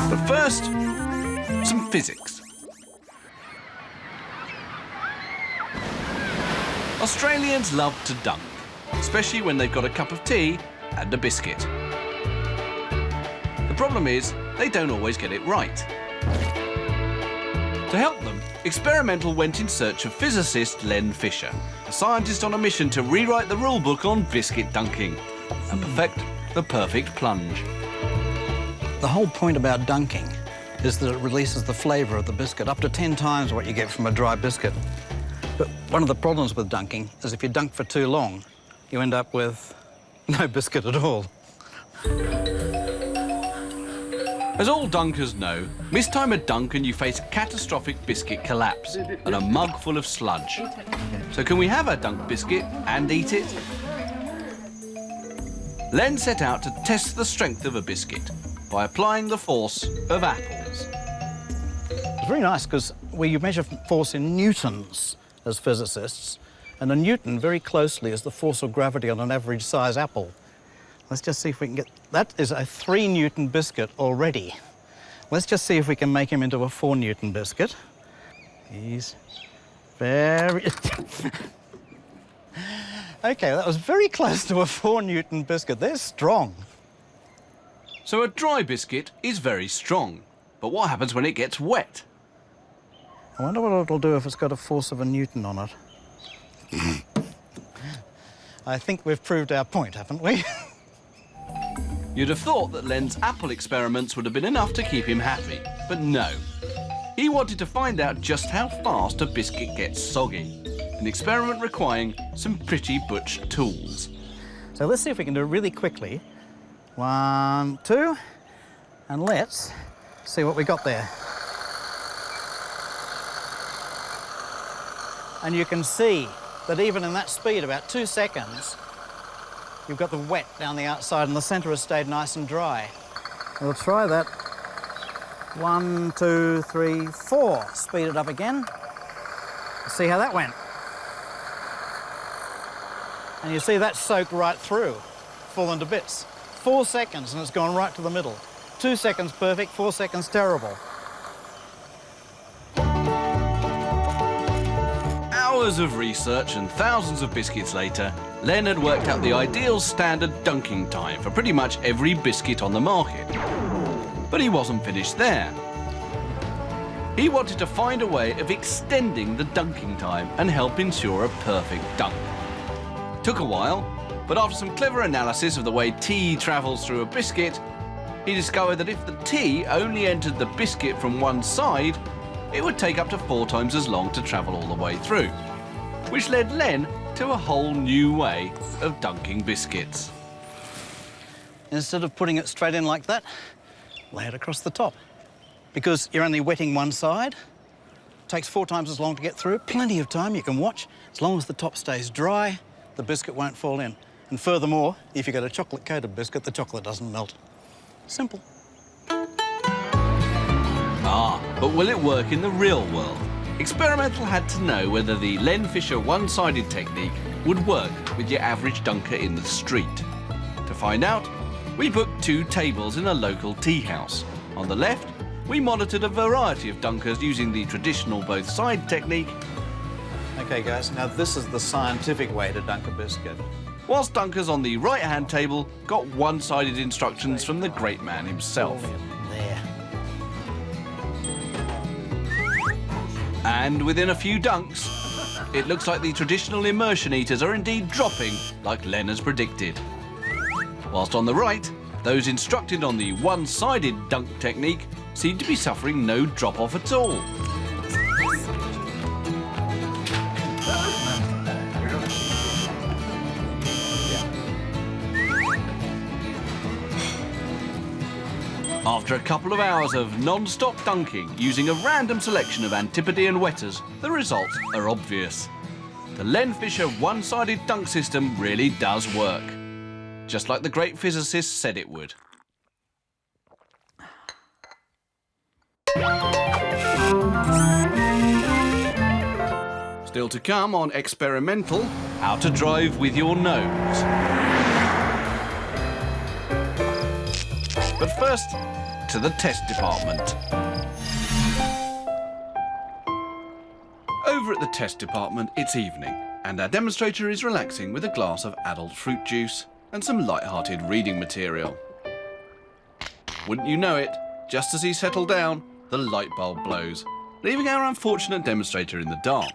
But first, some physics. Australians love to dunk, especially when they've got a cup of tea and a biscuit. The problem is, they don't always get it right. To help them, Experimental went in search of physicist Len Fisher, a scientist on a mission to rewrite the rulebook on biscuit dunking and perfect the perfect plunge. The whole point about dunking is that it releases the flavour of the biscuit, up to 10 times what you get from a dry biscuit. But one of the problems with dunking is if you dunk for too long, you end up with no biscuit at all. As all dunkers know, mistime a dunk and you face catastrophic biscuit collapse and a mug full of sludge. So can we have a dunk biscuit and eat it? Len set out to test the strength of a biscuit by applying the force of apples. It's very nice because we measure force in newtons as physicists, and a newton very closely is the force of gravity on an average size apple. Let's just see if we can get... That is a 3 Newton biscuit already. Let's just see if we can make him into a 4 Newton biscuit. He's very... OK, that was very close to a 4 Newton biscuit. They're strong. So a dry biscuit is very strong. But what happens when it gets wet? I wonder what it'll do if it's got a force of a Newton on it. I think we've proved our point, haven't we? You'd have thought that Len's apple experiments would have been enough to keep him happy, but no. He wanted to find out just how fast a biscuit gets soggy, an experiment requiring some pretty butch tools. So let's see if we can do it really quickly. 1, 2, and let's see what we got there. And you can see that even in that speed, about 2 seconds, you've got the wet down the outside and the centre has stayed nice and dry. We'll try that. 1, 2, 3, 4. Speed it up again. See how that went. And you see that soaked right through, fallen to bits. 4 seconds and it's gone right to the middle. 2 seconds perfect, 4 seconds terrible. Hours of research and thousands of biscuits later, Len had worked out the ideal standard dunking time for pretty much every biscuit on the market. But he wasn't finished there. He wanted to find a way of extending the dunking time and help ensure a perfect dunk. Took a while, but after some clever analysis of the way tea travels through a biscuit, he discovered that if the tea only entered the biscuit from one side, it would take up to 4 times as long to travel all the way through, which led Len to a whole new way of dunking biscuits. Instead of putting it straight in like that, lay it across the top. Because you're only wetting one side, it takes 4 times as long to get through. Plenty of time, you can watch. As long as the top stays dry, the biscuit won't fall in. And furthermore, if you get a chocolate-coated biscuit, the chocolate doesn't melt. Simple. Ah, but will it work in the real world? Experimental had to know whether the Len Fisher one-sided technique would work with your average dunker in the street. To find out, we booked 2 tables in a local tea house. On the left, we monitored a variety of dunkers using the traditional both-side technique. OK, guys, now this is the scientific way to dunk a biscuit. Whilst dunkers on the right-hand table got one-sided instructions from the great man himself. There. And within a few dunks, it looks like the traditional immersion eaters are indeed dropping like Len has predicted. Whilst on the right, those instructed on the one-sided dunk technique seem to be suffering no drop-off at all. After a couple of hours of non-stop dunking using a random selection of Antipodean wetters, the results are obvious. The Len Fisher one-sided dunk system really does work, just like the great physicist said it would. Still to come on Experimental, how to drive with your nose. But first, to the test department. Over at the test department, it's evening, and our demonstrator is relaxing with a glass of adult fruit juice and some light-hearted reading material. Wouldn't you know it, just as he settled down, the light bulb blows, leaving our unfortunate demonstrator in the dark.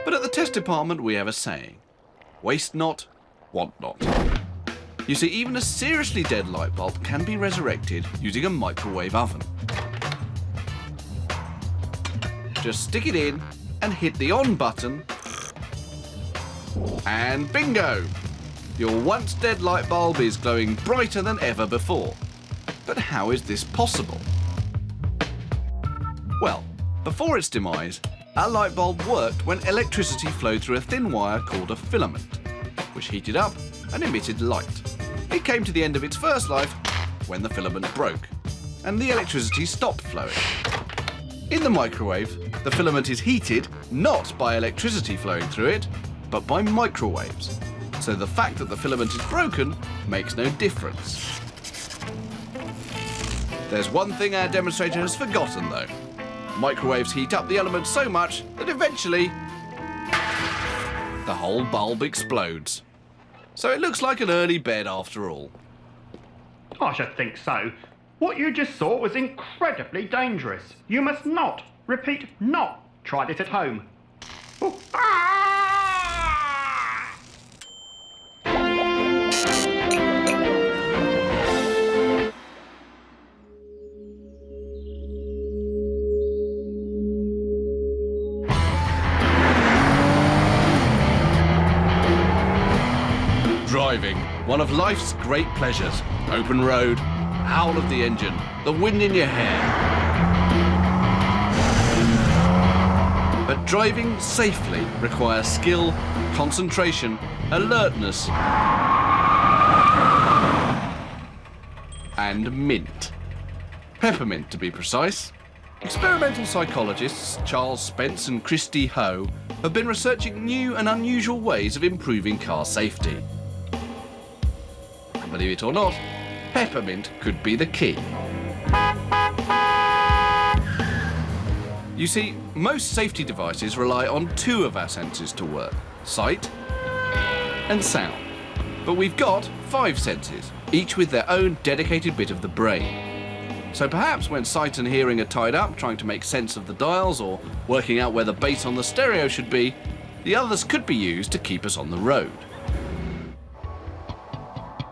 But at the test department, we have a saying: waste not, want not. You see, even a seriously dead light bulb can be resurrected using a microwave oven. Just stick it in and hit the on button, and bingo! Your once dead light bulb is glowing brighter than ever before. But how is this possible? Well, before its demise, our light bulb worked when electricity flowed through a thin wire called a filament, which heated up and emitted light. It came to the end of its first life when the filament broke. and the electricity stopped flowing. In the microwave, the filament is heated not by electricity flowing through it, but by microwaves. So the fact that the filament is broken makes no difference. There's one thing our demonstrator has forgotten though. Microwaves heat up the element so much that eventually the whole bulb explodes. So it looks like an early bed after all. I should think so. What you just saw was incredibly dangerous. You must not, repeat, not try this at home. Oh. Driving, one of life's great pleasures. Open road, howl of the engine, the wind in your hair. But driving safely requires skill, concentration, alertness, and mint. Peppermint, to be precise. Experimental psychologists Charles Spence and Christy Ho have been researching new and unusual ways of improving car safety. Believe it or not, peppermint could be the key. You see, most safety devices rely on two of our senses to work, sight and sound. But we've got 5 senses, each with their own dedicated bit of the brain. So perhaps when sight and hearing are tied up trying to make sense of the dials or working out where the bass on the stereo should be, the others could be used to keep us on the road.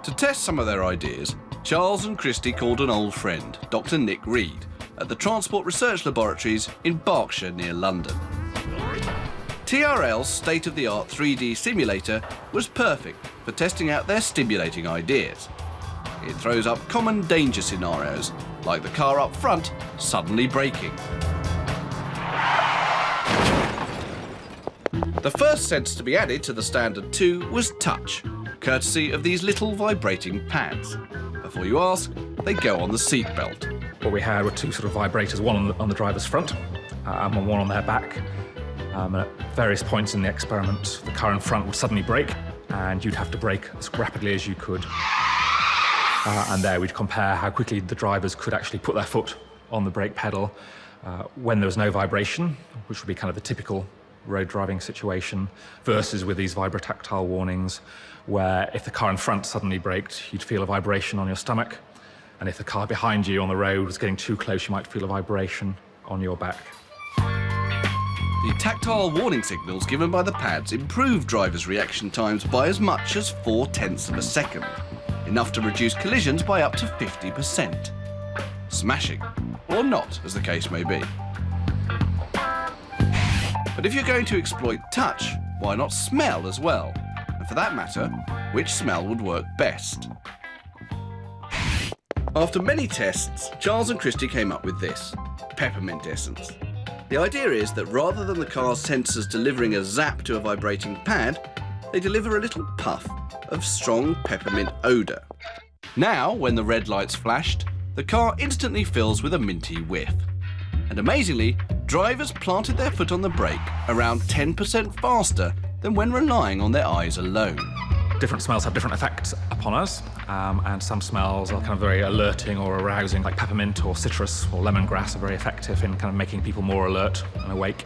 To test some of their ideas, Charles and Christy called an old friend, Dr. Nick Reed, at the Transport Research Laboratories in Berkshire near London. TRL's state-of-the-art 3D simulator was perfect for testing out their stimulating ideas. It throws up common danger scenarios, like the car up front suddenly braking. The first sense to be added to the standard 2 was touch, courtesy of these little vibrating pads. Before you ask, they go on the seat belt. What we had were 2 sort of vibrators, one on the driver's front and one on their back. At various points in the experiment, the car in front would suddenly brake, and you'd have to brake as rapidly as you could. And there we'd compare how quickly the drivers could actually put their foot on the brake pedal when there was no vibration, which would be kind of the typical road driving situation, versus with these vibrotactile warnings, where if the car in front suddenly braked, you'd feel a vibration on your stomach, and if the car behind you on the road was getting too close, you might feel a vibration on your back. The tactile warning signals given by the pads improve drivers' reaction times by as much as 0.4 of a second, enough to reduce collisions by up to 50%. Smashing, or not, as the case may be. But if you're going to exploit touch, why not smell as well? And for that matter, which smell would work best? After many tests, Charles and Christy came up with this: peppermint essence. The idea is that rather than the car's sensors delivering a zap to a vibrating pad, they deliver a little puff of strong peppermint odour. Now, when the red lights flashed, the car instantly fills with a minty whiff. And amazingly, drivers planted their foot on the brake around 10% faster than when relying on their eyes alone. Different smells have different effects upon us, and some smells are kind of very alerting or arousing, like peppermint or citrus or lemongrass are very effective in kind of making people more alert and awake.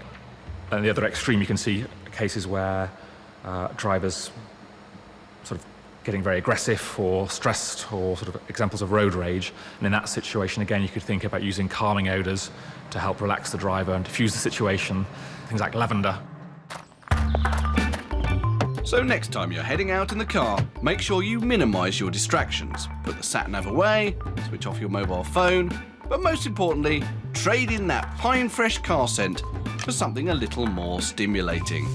And the other extreme, you can see cases where drivers sort of getting very aggressive or stressed, or sort of examples of road rage. And in that situation, again, you could think about using calming odours to help relax the driver and diffuse the situation, things like lavender. So next time you're heading out in the car, make sure you minimise your distractions. Put the sat-nav away, switch off your mobile phone, but most importantly, trade in that pine fresh car scent for something a little more stimulating.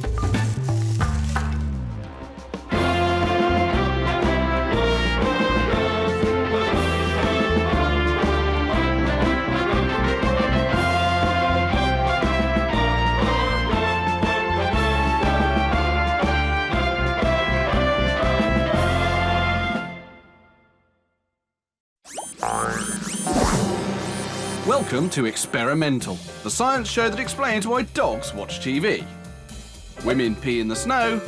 Welcome to Experimental, the science show that explains why dogs watch TV, women pee in the snow,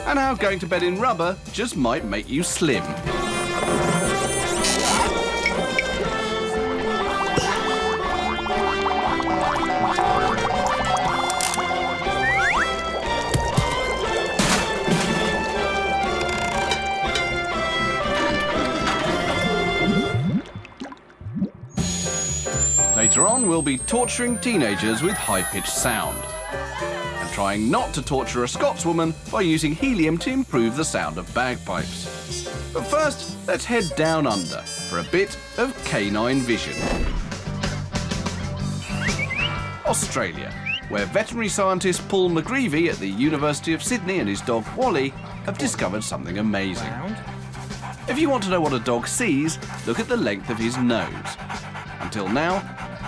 and how going to bed in rubber just might make you slim. Later on, we'll be torturing teenagers with high-pitched sound and trying not to torture a Scotswoman by using helium to improve the sound of bagpipes. But first, let's head down under for a bit of canine vision. Australia, where veterinary scientist Paul McGreevy at the University of Sydney and his dog Wally have discovered something amazing. If you want to know what a dog sees, look at the length of his nose. Until now,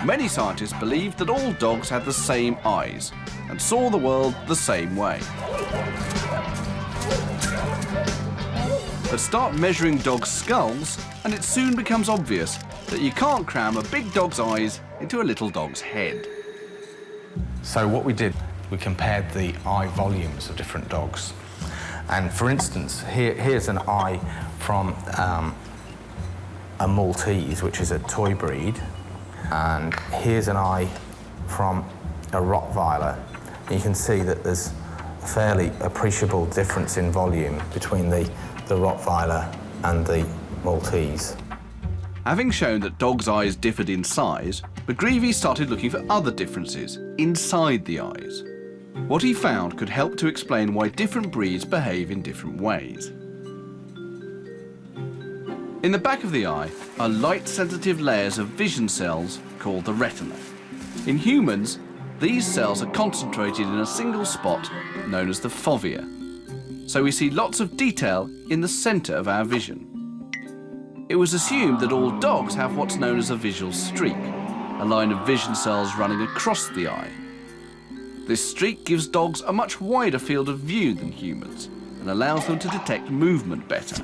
many scientists believed that all dogs had the same eyes and saw the world the same way. But start measuring dogs' skulls and it soon becomes obvious that you can't cram a big dog's eyes into a little dog's head. So what we did, we compared the eye volumes of different dogs. And for instance, here's an eye from a Maltese, which is a toy breed. And here's an eye from a Rottweiler. You can see that there's a fairly appreciable difference in volume between the Rottweiler and the Maltese. Having shown that dogs' eyes differed in size, McGreevy started looking for other differences inside the eyes. What he found could help to explain why different breeds behave in different ways. In the back of the eye are light-sensitive layers of vision cells called the retina. In humans, these cells are concentrated in a single spot known as the fovea. So we see lots of detail in the centre of our vision. It was assumed that all dogs have what's known as a visual streak, a line of vision cells running across the eye. This streak gives dogs a much wider field of view than humans and allows them to detect movement better.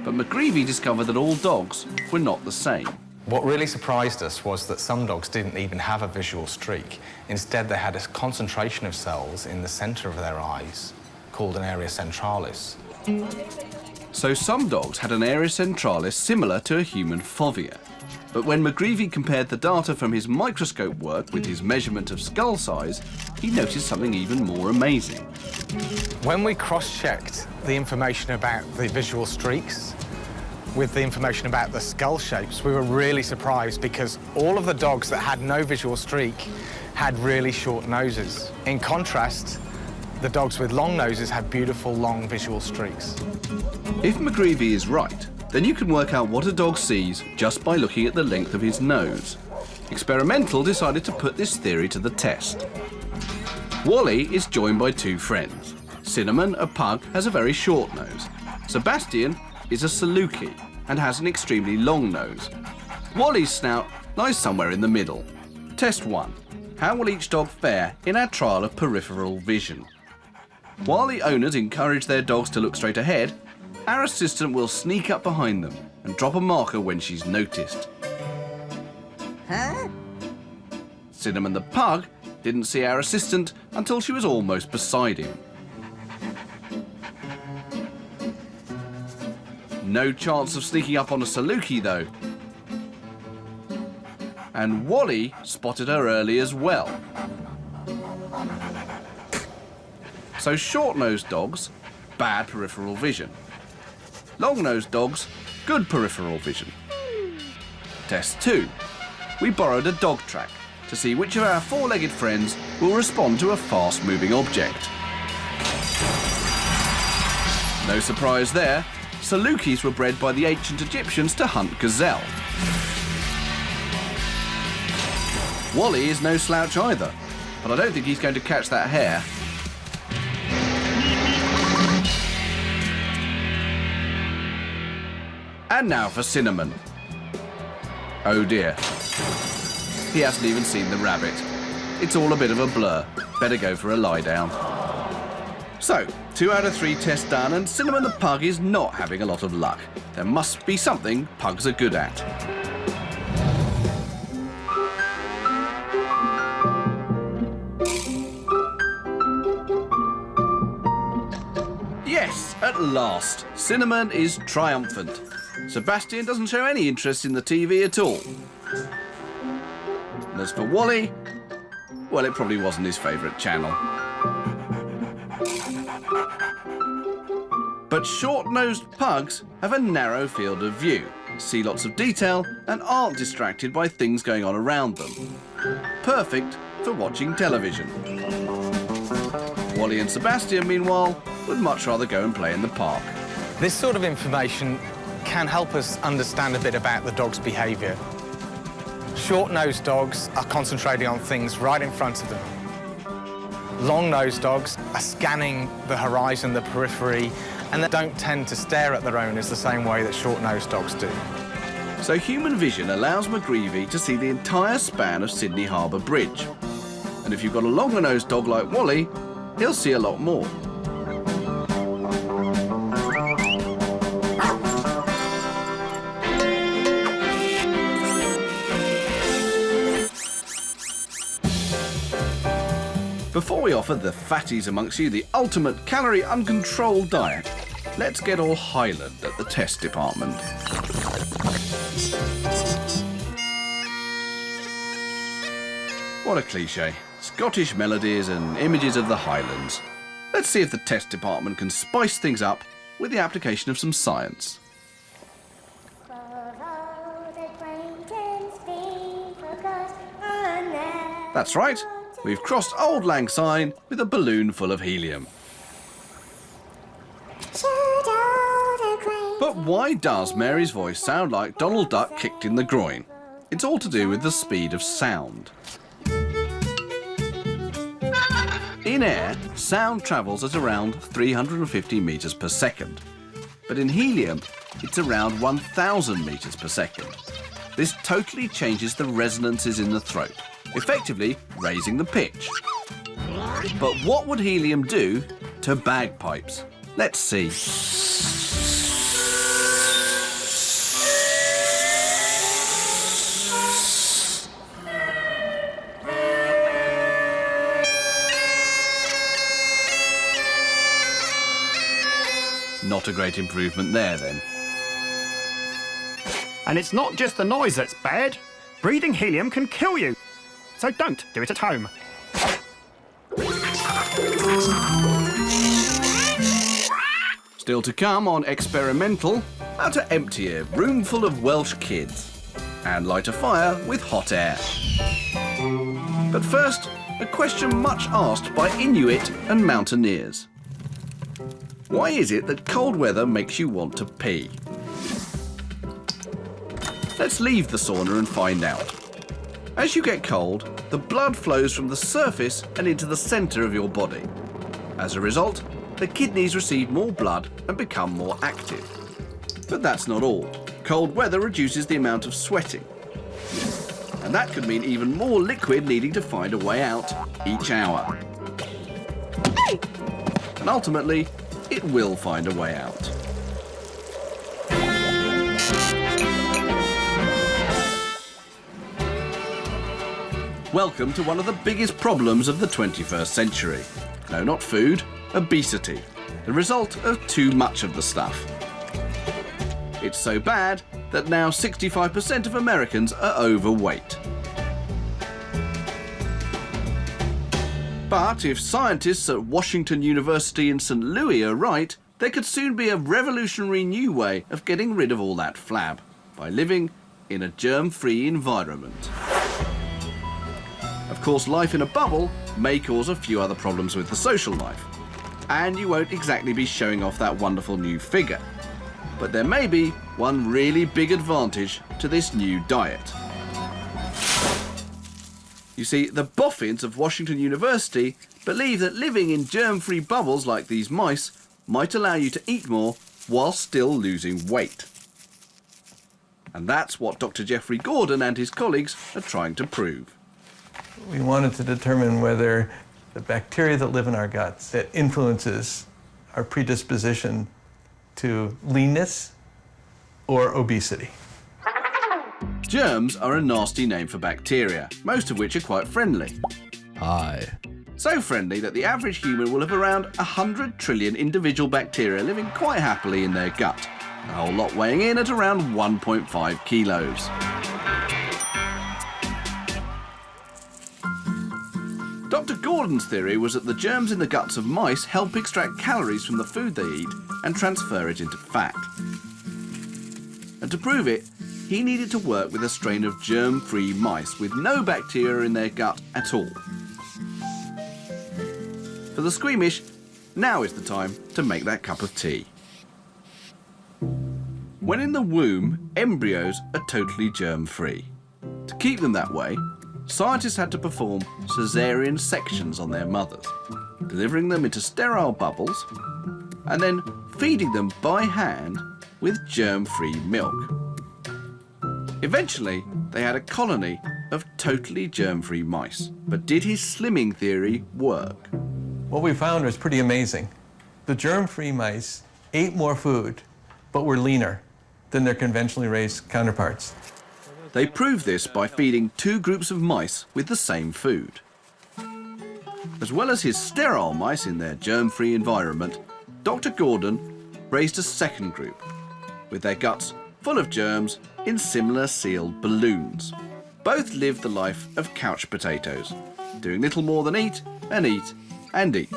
But McGreevy discovered that all dogs were not the same. What really surprised us was that some dogs didn't even have a visual streak. Instead, they had a concentration of cells in the centre of their eyes called an area centralis. So some dogs had an area centralis similar to a human fovea. But when McGreevy compared the data from his microscope work with his measurement of skull size, he noticed something even more amazing. When we cross-checked the information about the visual streaks with the information about the skull shapes, we were really surprised because all of the dogs that had no visual streak had really short noses. In contrast, the dogs with long noses had beautiful long visual streaks. If McGreevy is right, then you can work out what a dog sees just by looking at the length of his nose. Experimental decided to put this theory to the test. Wally is joined by two friends. Cinnamon, a pug, has a very short nose. Sebastian is a Saluki and has an extremely long nose. Wally's snout lies somewhere in the middle. Test 1. How will each dog fare in our trial of peripheral vision? While the owners encourage their dogs to look straight ahead, our assistant will sneak up behind them and drop a marker when she's noticed. Huh? Cinnamon the pug didn't see our assistant until she was almost beside him. No chance of sneaking up on a Saluki, though. And Wally spotted her early as well. So short-nosed dogs, bad peripheral vision. Long-nosed dogs, good peripheral vision. Test 2. We borrowed a dog track to see which of our four-legged friends will respond to a fast-moving object. No surprise there, Salukis were bred by the ancient Egyptians to hunt gazelle. Wally is no slouch either, but I don't think he's going to catch that hare. And now for Cinnamon. Oh dear. He hasn't even seen the rabbit. It's all a bit of a blur. Better go for a lie down. So, 2 out of 3 tests done, and Cinnamon the pug is not having a lot of luck. There must be something pugs are good at. at last, Cinnamon is triumphant. Sebastian doesn't show any interest in the TV at all. And as for Wally, well, it probably wasn't his favourite channel. But short-nosed pugs have a narrow field of view, see lots of detail, and aren't distracted by things going on around them. Perfect for watching television. Wally and Sebastian, meanwhile, would much rather go and play in the park. This sort of information can help us understand a bit about the dog's behaviour. Short-nosed dogs are concentrating on things right in front of them. Long-nosed dogs are scanning the horizon, the periphery, and they don't tend to stare at their owners the same way that short-nosed dogs do. So human vision allows McGreevy to see the entire span of Sydney Harbour Bridge. And if you've got a longer-nosed dog like Wally, he'll see a lot more. Before we offer the fatties amongst you the ultimate calorie-uncontrolled diet, let's get all Highland at the test department. What a cliché. Scottish melodies and images of the Highlands. Let's see if the test department can spice things up with the application of some science. That's right. We've crossed Old Lang Syne with a balloon full of helium. But why does Mary's voice sound like Donald Duck kicked in the groin? It's all to do with the speed of sound. In air, sound travels at around 350 metres per second. But in helium, it's around 1,000 metres per second. This totally changes the resonances in the throat, effectively raising the pitch. But what would helium do to bagpipes? Let's see. Not a great improvement there, then. And it's not just the noise that's bad. Breathing helium can kill you. So don't do it at home. Still to come on Experimental, how to empty a room full of Welsh kids and light a fire with hot air. But first, a question much asked by Inuit and mountaineers. Why is it that cold weather makes you want to pee? Let's leave the sauna and find out. As you get cold, the blood flows from the surface and into the centre of your body. As a result, the kidneys receive more blood and become more active. But that's not all. Cold weather reduces the amount of sweating. And that could mean even more liquid needing to find a way out each hour. And ultimately, it will find a way out. Welcome to one of the biggest problems of the 21st century. No, not food, obesity. The result of too much of the stuff. It's so bad that now 65% of Americans are overweight. But if scientists at Washington University in St. Louis are right, there could soon be a revolutionary new way of getting rid of all that flab by living in a germ-free environment. Of course, life in a bubble may cause a few other problems with the social life, and you won't exactly be showing off that wonderful new figure. But there may be one really big advantage to this new diet. You see, the boffins of Washington University believe that living in germ-free bubbles like these mice might allow you to eat more while still losing weight. And that's what Dr. Jeffrey Gordon and his colleagues are trying to prove. We wanted to determine whether the bacteria that live in our guts that influences our predisposition to leanness or obesity. Germs are a nasty name for bacteria, most of which are quite friendly. Hi, So friendly that the average human will have around 100 trillion individual bacteria living quite happily in their gut, the whole lot weighing in at around 1.5 kilos. Dr. Gordon's theory was that the germs in the guts of mice help extract calories from the food they eat and transfer it into fat. And to prove it, he needed to work with a strain of germ-free mice with no bacteria in their gut at all. For the squeamish, now is the time to make that cup of tea. When in the womb, embryos are totally germ-free. To keep them that way, scientists had to perform caesarean sections on their mothers, delivering them into sterile bubbles and then feeding them by hand with germ-free milk. Eventually, they had a colony of totally germ-free mice. But did his slimming theory work? What we found was pretty amazing. The germ-free mice ate more food, but were leaner than their conventionally raised counterparts. They proved this by feeding two groups of mice with the same food. As well as his sterile mice in their germ-free environment, Dr. Gordon raised a second group, with their guts full of germs in similar sealed balloons. Both lived the life of couch potatoes, doing little more than eat and eat and eat.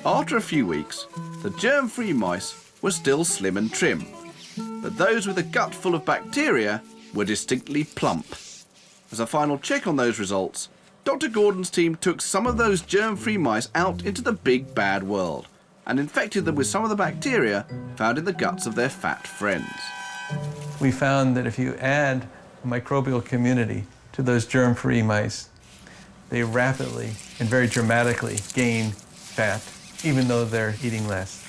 After a few weeks, the germ-free mice were still slim and trim, but those with a gut full of bacteria were distinctly plump. As a final check on those results, Dr. Gordon's team took some of those germ-free mice out into the big bad world and infected them with some of the bacteria found in the guts of their fat friends. We found that if you add a microbial community to those germ-free mice, they rapidly and very dramatically gain fat, even though they're eating less.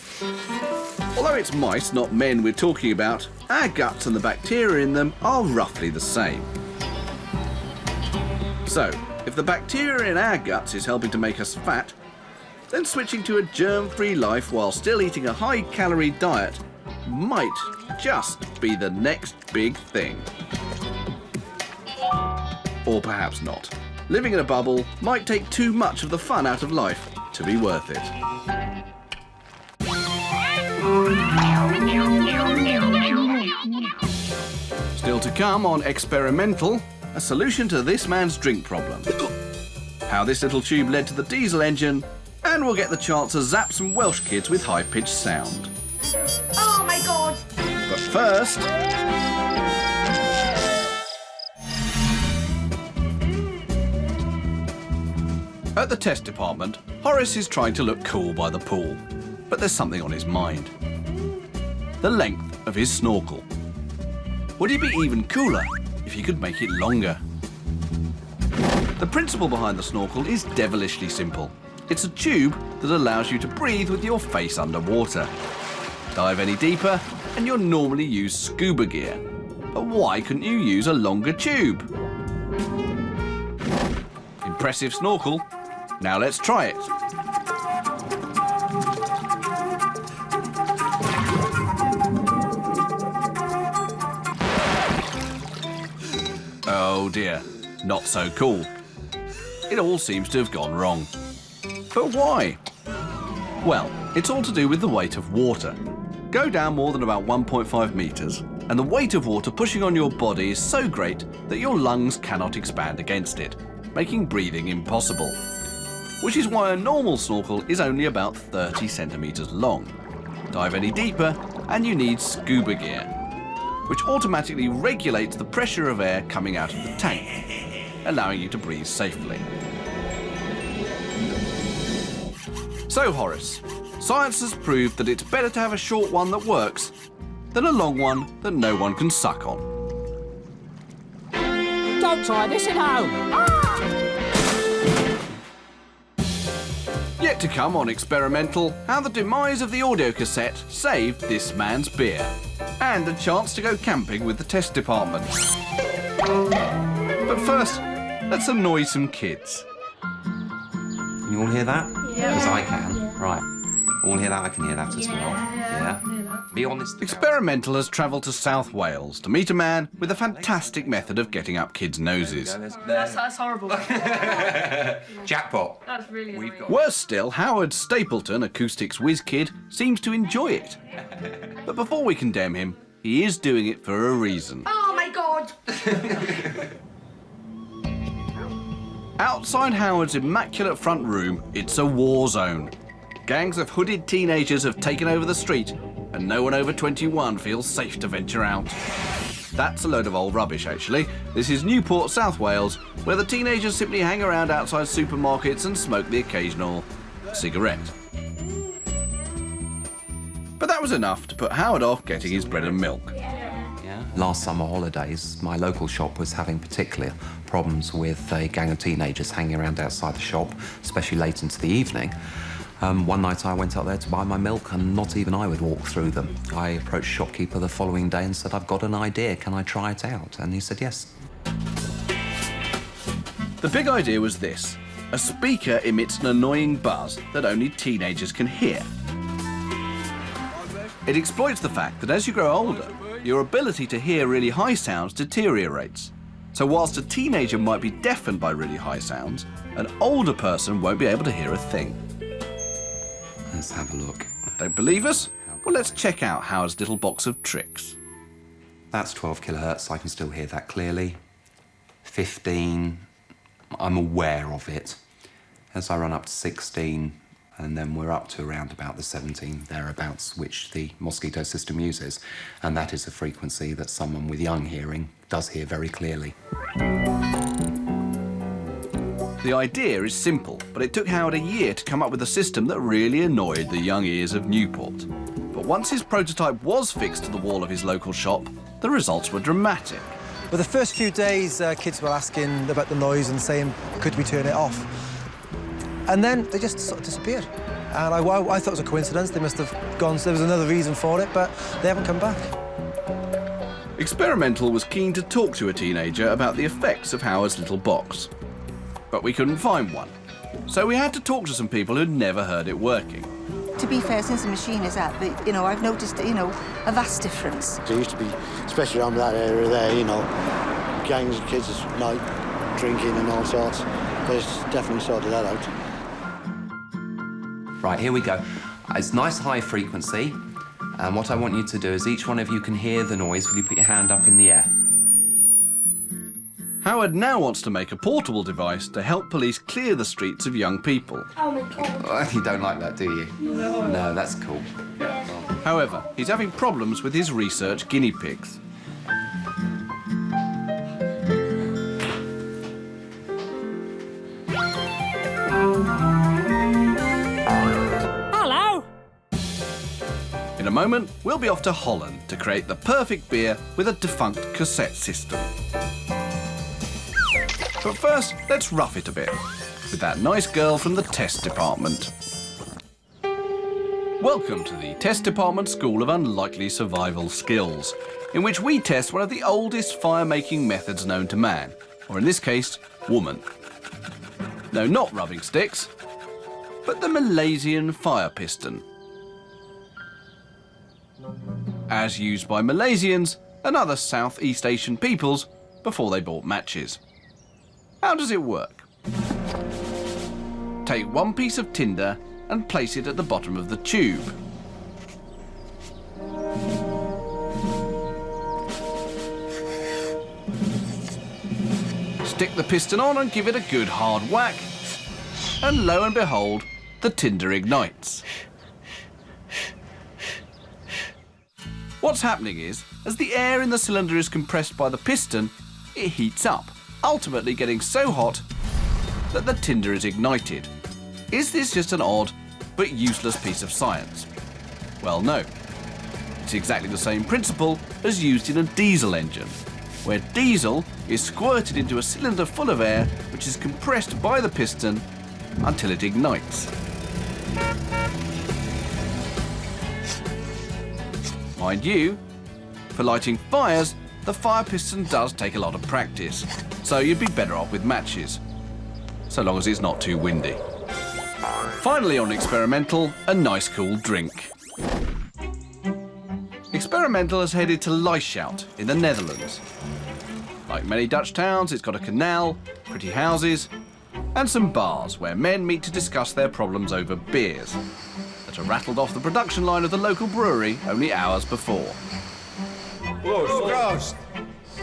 Although it's mice, not men, we're talking about, our guts and the bacteria in them are roughly the same. So, if the bacteria in our guts is helping to make us fat, then switching to a germ-free life while still eating a high-calorie diet might just be the next big thing. Or perhaps not. Living in a bubble might take too much of the fun out of life to be worth it. Still to come on Experimental, a solution to this man's drink problem. How this little tube led to the diesel engine, and we'll get the chance to zap some Welsh kids with high-pitched sound. Oh my god! But first... At the test department, Horace is trying to look cool by the pool, but there's something on his mind. The length of his snorkel. Would he be even cooler if he could make it longer? The principle behind the snorkel is devilishly simple. It's a tube that allows you to breathe with your face underwater. Dive any deeper and you'll normally use scuba gear. But why couldn't you use a longer tube? Impressive snorkel. Now let's try it. Oh dear, not so cool. It all seems to have gone wrong. But why? Well, it's all to do with the weight of water. Go down more than about 1.5 meters, and the weight of water pushing on your body is so great that your lungs cannot expand against it, making breathing impossible. Which is why a normal snorkel is only about 30 centimeters long. Dive any deeper, and you need scuba gear, which automatically regulates the pressure of air coming out of the tank, allowing you to breathe safely. So, Horace, science has proved that it's better to have a short one that works than a long one that no one can suck on. Don't try this at home! Yet to come on Experimental, how the demise of the audio cassette saved this man's beer. And a chance to go camping with the test department. But first, let's annoy some kids. Can you all hear that? Yeah. Because I can. Right. All hear that? I can hear that as well. Yeah. Be honest. Experimental has travelled to South Wales to meet a man with a fantastic method of getting up kids' noses. That's horrible. Jackpot. That's really annoying. Worse still, Howard Stapleton, acoustics whiz kid, seems to enjoy it. But before we condemn him, he is doing it for a reason. Oh my God! Outside Howard's immaculate front room, it's a war zone. Gangs of hooded teenagers have taken over the street, and no one over 21 feels safe to venture out. That's a load of old rubbish, actually. This is Newport, South Wales, where the teenagers simply hang around outside supermarkets and smoke the occasional cigarette. But that was enough to put Howard off getting his bread and milk. Last summer holidays, my local shop was having particular problems with a gang of teenagers hanging around outside the shop, especially late into the evening. One night I went up there to buy my milk and not even I would walk through them. I approached the shopkeeper the following day and said, I've got an idea, can I try it out? And he said yes. The big idea was this. A speaker emits an annoying buzz that only teenagers can hear. It exploits the fact that as you grow older, your ability to hear really high sounds deteriorates. So whilst a teenager might be deafened by really high sounds, an older person won't be able to hear a thing. Let's have a look. Don't believe us? Well, let's check out Howard's little box of tricks. That's 12 kilohertz, I can still hear that clearly. 15, I'm aware of it. As I run up to 16, and then we're up to around about the 17 thereabouts, which the mosquito system uses. And that is a frequency that someone with young hearing does hear very clearly. The idea is simple, but it took Howard a year to come up with a system that really annoyed the young ears of Newport. But once his prototype was fixed to the wall of his local shop, the results were dramatic. Well, the first few days, kids were asking about the noise and saying, could we turn it off? And then they just sort of disappeared. And I thought it was a coincidence. They must have gone, so there was another reason for it, but they haven't come back. Experimental was keen to talk to a teenager about the effects of Howard's little box. But we couldn't find one. So we had to talk to some people who'd never heard it working. To be fair, since the machine is out, I've noticed, a vast difference. There used to be, especially around that area there, gangs of kids at night, drinking and all sorts. But it's definitely sorted that out. Right, here we go. It's nice high frequency, and what I want you to do is each one of you can hear the noise. Will you put your hand up in the air? Howard now wants to make a portable device to help police clear the streets of young people. Oh my God. You don't like that, do you? No. No, that's cool. However, he's having problems with his research guinea pigs. Hello. In a moment, we'll be off to Holland to create the perfect beer with a defunct cassette system. But first, let's rough it a bit with that nice girl from the test department. Welcome to the Test Department School of Unlikely Survival Skills, in which we test one of the oldest fire-making methods known to man, or in this case, woman. No, not rubbing sticks, but the Malaysian fire piston, as used by Malaysians and other Southeast Asian peoples before they bought matches. How does it work? Take one piece of tinder and place it at the bottom of the tube. Stick the piston on and give it a good hard whack, and lo and behold, the tinder ignites. What's happening is, as the air in the cylinder is compressed by the piston, it heats up, ultimately getting so hot that the tinder is ignited. Is this just an odd but useless piece of science? Well, no. It's exactly the same principle as used in a diesel engine, where diesel is squirted into a cylinder full of air which is compressed by the piston until it ignites. Mind you, for lighting fires, the fire piston does take a lot of practice, so you'd be better off with matches, so long as it's not too windy. Finally on experimental, a nice cool drink. experimental has headed to Lieshout in the Netherlands. Like many Dutch towns, it's got a canal, pretty houses, and some bars where men meet to discuss their problems over beers that are rattled off the production line of the local brewery only hours before.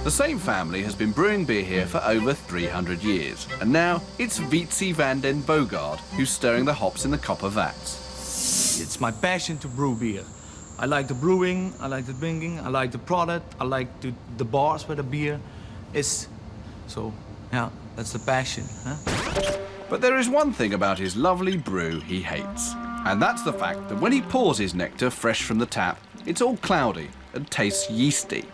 The same family has been brewing beer here for over 300 years, and now it's Wietse van den Boogaard who's stirring the hops in the copper vats. It's my passion to brew beer. I like the brewing, I like the drinking, I like the product, I like the bars where the beer is. So, yeah, that's the passion, huh? But there is one thing about his lovely brew he hates, and that's the fact that when he pours his nectar fresh from the tap, it's all cloudy and tastes yeasty.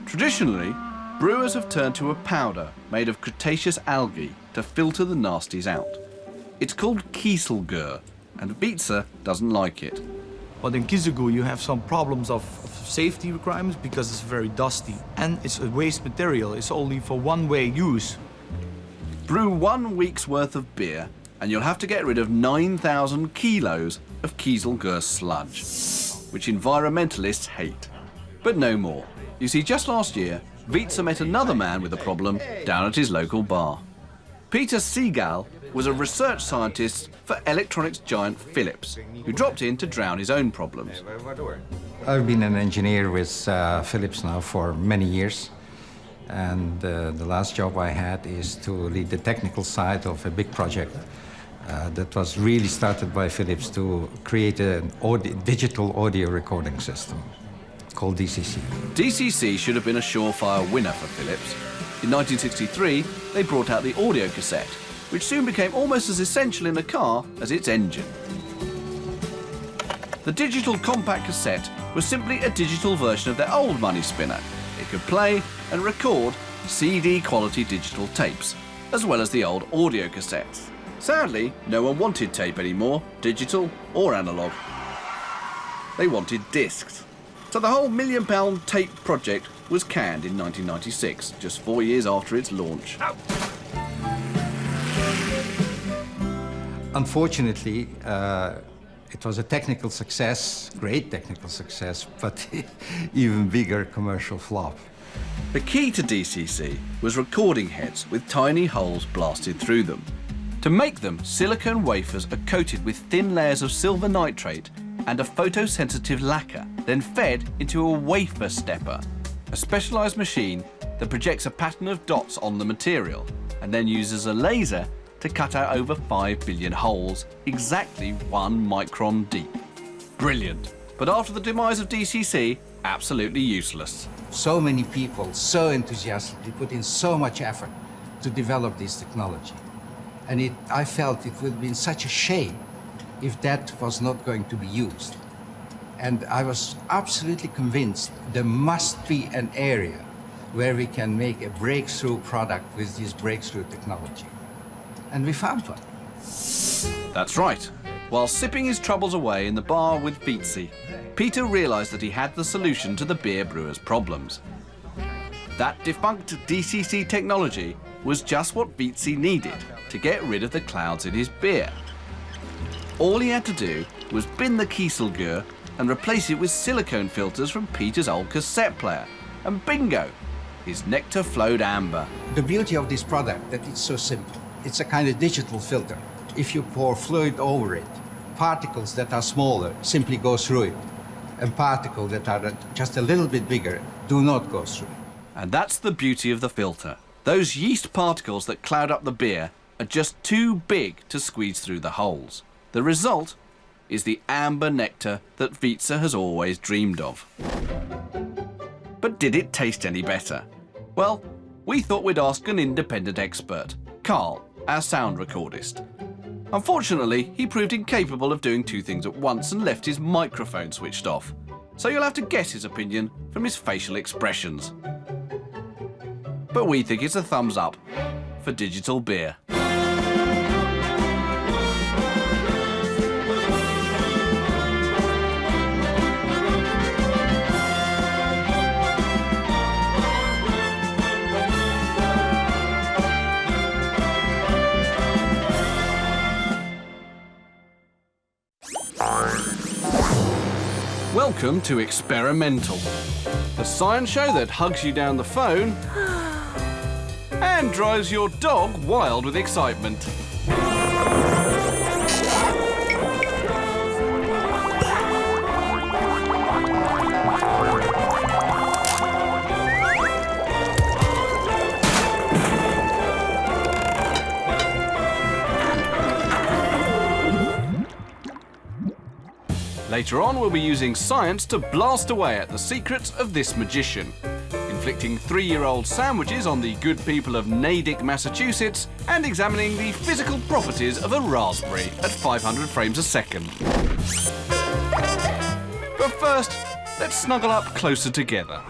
Traditionally, brewers have turned to a powder made of Cretaceous algae to filter the nasties out. It's called Kieselguhr, and Wietse doesn't like it. But in Kieselguhr you have some problems of safety requirements because it's very dusty. And it's a waste material, it's only for one-way use. Brew 1 week's worth of beer and you'll have to get rid of 9,000 kilos of Kieselguhr sludge, which environmentalists hate. But no more. You see, just last year, Wietse met another man with a problem down at his local bar. Peter Seagal was a research scientist for electronics giant Philips, who dropped in to drown his own problems. I've been an engineer with Philips now for many years. And the last job I had is to lead the technical side of a big project that was really started by Philips to create an digital audio recording system called DCC. DCC should have been a surefire winner for Philips. In 1963, they brought out the audio cassette, which soon became almost as essential in a car as its engine. The digital compact cassette was simply a digital version of their old money spinner. It could play and record CD-quality digital tapes, as well as the old audio cassettes. Sadly, no one wanted tape anymore, digital or analogue. They wanted discs. So the whole £1 million tape project was canned in 1996, just 4 years after its launch. Unfortunately, it was a technical success, great technical success, but even bigger commercial flop. The key to DCC was recording heads with tiny holes blasted through them. To make them, silicone wafers are coated with thin layers of silver nitrate and a photosensitive lacquer, then fed into a wafer stepper, a specialised machine that projects a pattern of dots on the material and then uses a laser to cut out over 5 billion holes, exactly 1 micron deep. Brilliant. But after the demise of DCC, absolutely useless. So many people, so enthusiastically, put in so much effort to develop this technology. And I felt it would have been such a shame if that was not going to be used. And I was absolutely convinced there must be an area where we can make a breakthrough product with this breakthrough technology. And we found one. That's right. While sipping his troubles away in the bar with Wietse, Peter realised that he had the solution to the beer brewer's problems. That defunct DCC technology was just what Wietse needed to get rid of the clouds in his beer. All he had to do was bin the Kieselguhr and replace it with silicone filters from Peter's old cassette player. And bingo, his nectar flowed amber. The beauty of this product that it's so simple. It's a kind of digital filter. If you pour fluid over it, particles that are smaller simply go through it, and particles that are just a little bit bigger do not go through it. And that's the beauty of the filter. Those yeast particles that cloud up the beer are just too big to squeeze through the holes. The result is the amber nectar that Wietse has always dreamed of. But did it taste any better? Well, we thought we'd ask an independent expert, Carl, our sound recordist. Unfortunately, he proved incapable of doing two things at once and left his microphone switched off. So you'll have to guess his opinion from his facial expressions. But we think it's a thumbs up for digital beer. Welcome Welcome to Experimental, the science show that hugs you down the phone and drives your dog wild with excitement. Later on, we'll be using science to blast away at the secrets of this magician, inflicting 3-year-old sandwiches on the good people of Natick, Massachusetts, and examining the physical properties of a raspberry at 500 frames a second. But first, let's snuggle up closer together.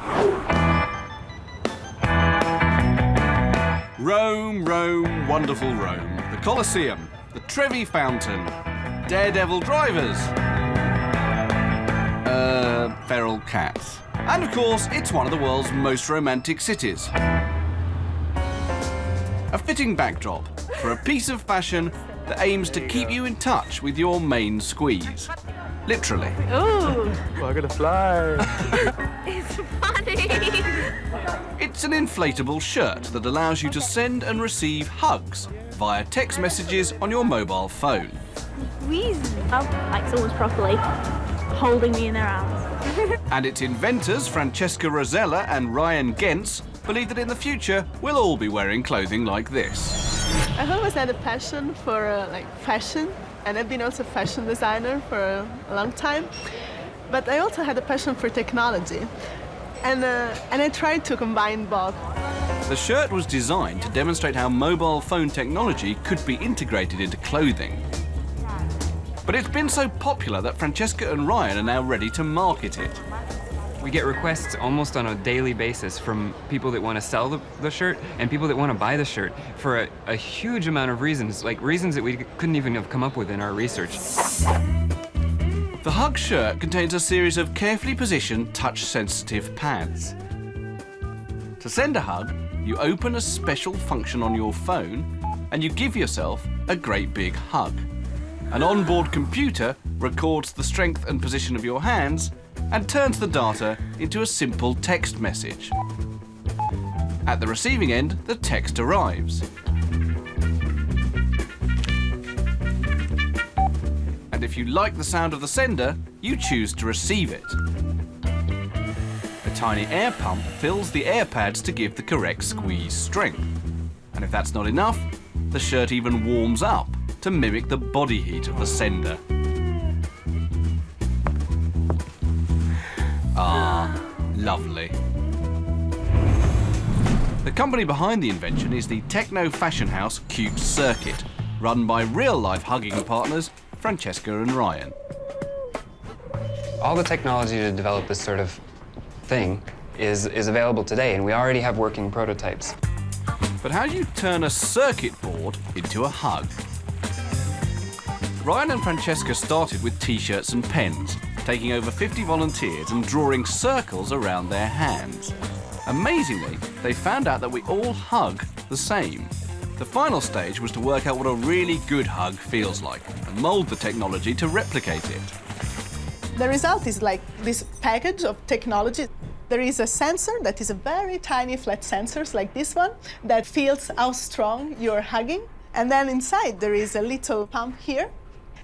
Rome, Rome, wonderful Rome. The Colosseum, the Trevi Fountain, daredevil drivers, feral cats. And of course, it's one of the world's most romantic cities. A fitting backdrop for a piece of fashion that aims to keep you in touch with your main squeeze. Literally. Ooh. We're gonna fly. It's funny. It's an inflatable shirt that allows you to send and receive hugs via text messages on your mobile phone. Squeeze. Like someone's properly holding me in their arms. And its inventors, Francesca Rosella and Ryan Gentz, believe that in the future we'll all be wearing clothing like this. I've always had a passion for like fashion, and I've been also a fashion designer for a long time. But I also had a passion for technology, and I tried to combine both. The shirt was designed to demonstrate how mobile phone technology could be integrated into clothing. But it's been so popular that Francesca and Ryan are now ready to market it. We get requests almost on a daily basis from people that want to sell the shirt and people that want to buy the shirt for a huge amount of reasons, like reasons that we couldn't even have come up with in our research. The Hug shirt contains a series of carefully positioned touch-sensitive pads. To send a hug, you open a special function on your phone and you give yourself a great big hug. An onboard computer records the strength and position of your hands and turns the data into a simple text message. At the receiving end, the text arrives. And if you like the sound of the sender, you choose to receive it. A tiny air pump fills the air pads to give the correct squeeze strength. And if that's not enough, the shirt even warms up to mimic the body heat of the sender. Ah, lovely. The company behind the invention is the techno fashion house Cute Circuit, run by real-life hugging partners Francesca and Ryan. All the technology to develop this sort of thing is available today, and we already have working prototypes. But how do you turn a circuit board into a hug? Ryan and Francesca started with t-shirts and pens, taking over 50 volunteers and drawing circles around their hands. Amazingly, they found out that we all hug the same. The final stage was to work out what a really good hug feels like and mold the technology to replicate it. The result is like this package of technology. There is a sensor that is a very tiny flat sensor, like this one, that feels how strong you're hugging. And then inside there is a little pump here.